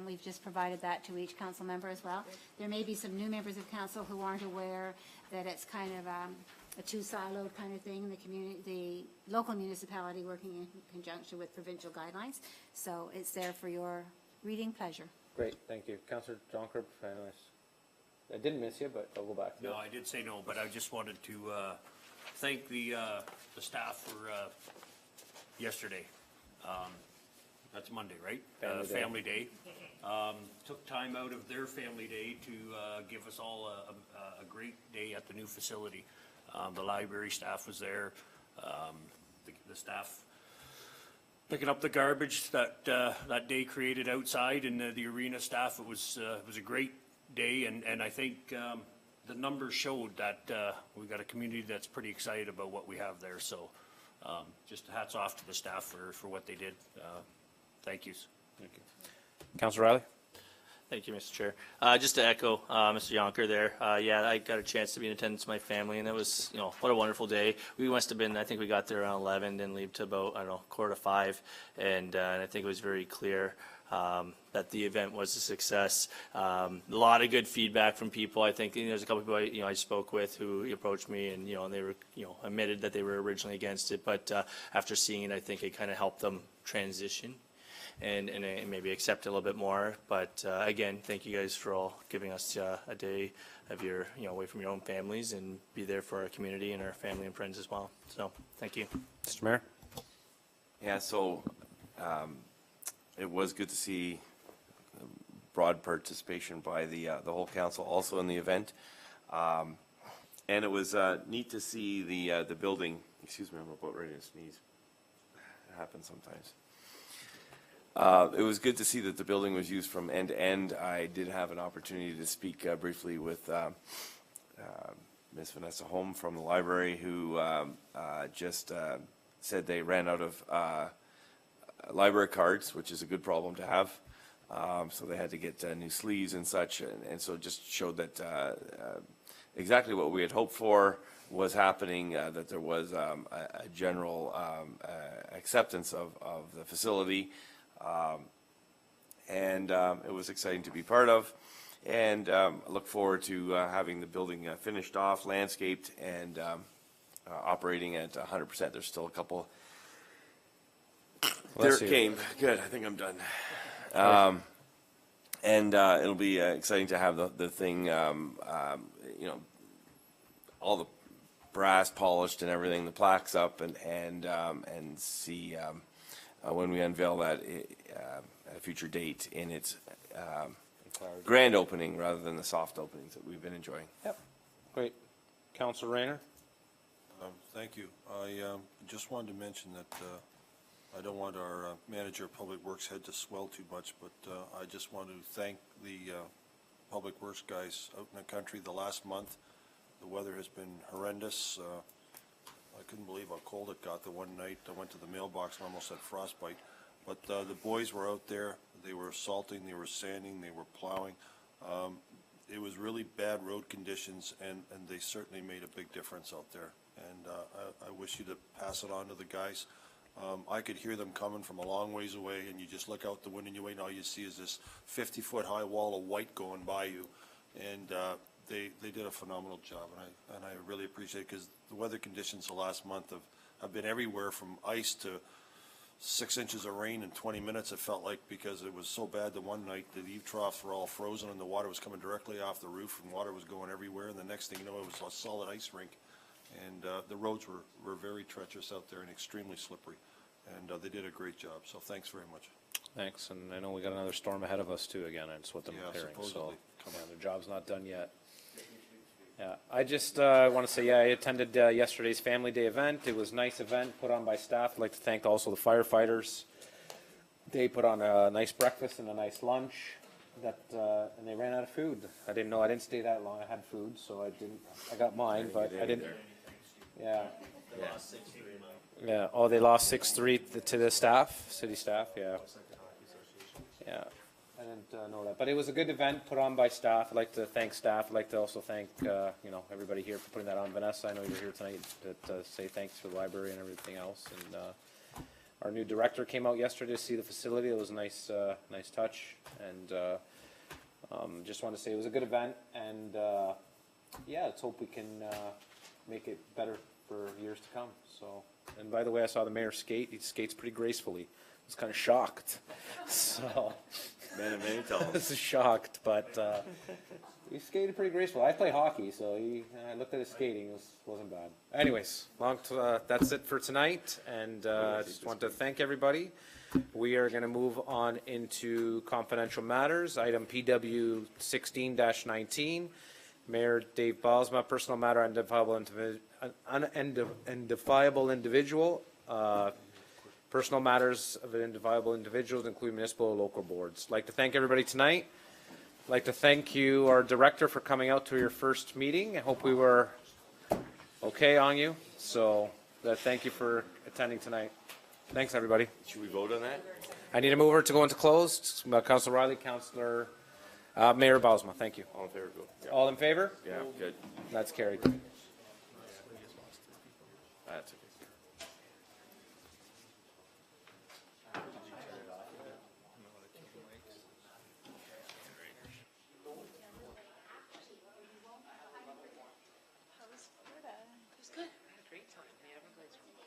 we've just provided that to each council member as well. There may be some new members of council who aren't aware that it's kind of a two-siloed kind of thing, the community, the local municipality working in conjunction with provincial guidelines. So it's there for your reading pleasure. Great, thank you. Councilor Jonker, I didn't miss you, but I'll go back. No, I did say no, but I just wanted to thank the staff for yesterday. That's Monday, right? Family Day. Family Day. Took time out of their family day to give us all a great day at the new facility. The library staff was there. The staff picking up the garbage that day created outside, and the arena staff. It was a great day, and I think the numbers showed that we've got a community that's pretty excited about what we have there. So just hats off to the staff for what they did. Thank yous. Thank you. Councilor Riley? Thank you, Mr. Chair. Just to echo Mr. Yonker there, yeah, I got a chance to be in attendance with my family, and it was, what a wonderful day. We must have been, I think we got there around 11, didn't leave till about, 4:45, and I think it was very clear that the event was a success. A lot of good feedback from people. I think there's a couple people I spoke with who approached me, and they were admitted that they were originally against it, but after seeing it, I think it kind of helped them transition and maybe accept it a little bit more. But again, thank you guys for all giving us a day of your away from your own families, and be there for our community and our family and friends as well. So thank you. Mr. Mayor? Yeah, so it was good to see broad participation by the whole council also in the event. And it was neat to see the building, excuse me, I'm about ready to sneeze. It happens sometimes. It was good to see that the building was used from end to end. I did have an opportunity to speak briefly with Ms. Vanessa Holm from the library, who just said they ran out of library cards, which is a good problem to have. So they had to get new sleeves and such, and so just showed that exactly what we had hoped for was happening, that there was a general acceptance of the facility. And it was exciting to be part of. And I look forward to having the building finished off, landscaped, and operating at 100%. There's still a couple. Bless There you. came. Good. I think I'm done. And it'll be exciting to have the thing, you know, all the brass polished and everything, the plaques up, and see when we unveil that at a future date in its grand opening rather than the soft openings that we've been enjoying. Yep. Great. Councilor Rayner? Thank you. I just wanted to mention that I don't want our manager of Public Works head to swell too much, but I just want to thank the Public Works guys out in the country the last month. The weather has been horrendous. I couldn't believe how cold it got the one night. I went to the mailbox and almost had frostbite. But the boys were out there. They were salting, they were sanding, they were plowing. It was really bad road conditions, and they certainly made a big difference out there. And I wish you to pass it on to the guys. I could hear them coming from a long ways away, and you just look out the window and you wait, and all you see is this 50-foot high wall of white going by you. And they did a phenomenal job, and I really appreciate it, because the weather conditions the last month have been everywhere from ice to 6 inches of rain in 20 minutes, it felt like, because it was so bad the one night the eave troughs were all frozen and the water was coming directly off the roof and water was going everywhere, and the next thing you know, it was a solid ice rink. And the roads were very treacherous out there and extremely slippery, and they did a great job, so thanks very much. Thanks, and I know we got another storm ahead of us too again, that's what I'm Yeah, hearing, so, supposedly. yeah, the job's not done yet. Yeah, I just want to say, yeah, I attended yesterday's Family Day event. It was a nice event put on by staff. I'd like to thank also the firefighters. They put on a nice breakfast and a nice lunch, and they ran out of food. I didn't stay that long. I had food, so I got mine, but I didn't. Yeah. Yeah, oh, they lost 6-3 to the staff, city staff, yeah. Yeah, I didn't know that, but it was a good event put on by staff. I'd like to thank staff. I'd like to also thank, everybody here for putting that on. Vanessa, I know you're here tonight to say thanks to the library and everything else. And our new director came out yesterday to see the facility. It was a nice touch. And just want to say it was a good event. And yeah, let's hope we can make it better for years to come. So, and by the way, I saw the mayor skate. He skates pretty gracefully. I was kind of shocked. So, Man of many talents. I was shocked, but he skated pretty graceful. I play hockey, so I looked at his skating. It wasn't bad. Anyways, that's it for tonight, and I just want to thank everybody. We are going to move on into confidential matters. Item PW 16-19. Mayor Dave Balsma, personal matter, unidentifiable individual. Personal matters of identifiable individuals include municipal or local boards. I'd like to thank everybody tonight. I'd like to thank you, our director, for coming out to your first meeting. I hope we were okay on you. So thank you for attending tonight. Thanks, everybody. Should we vote on that? I need a mover to go into closed. Councilor Riley, Councilor Mayor Balsma. Thank you. All in favor, go. Yeah. All in favor? Yeah, good. That's carried. That's okay.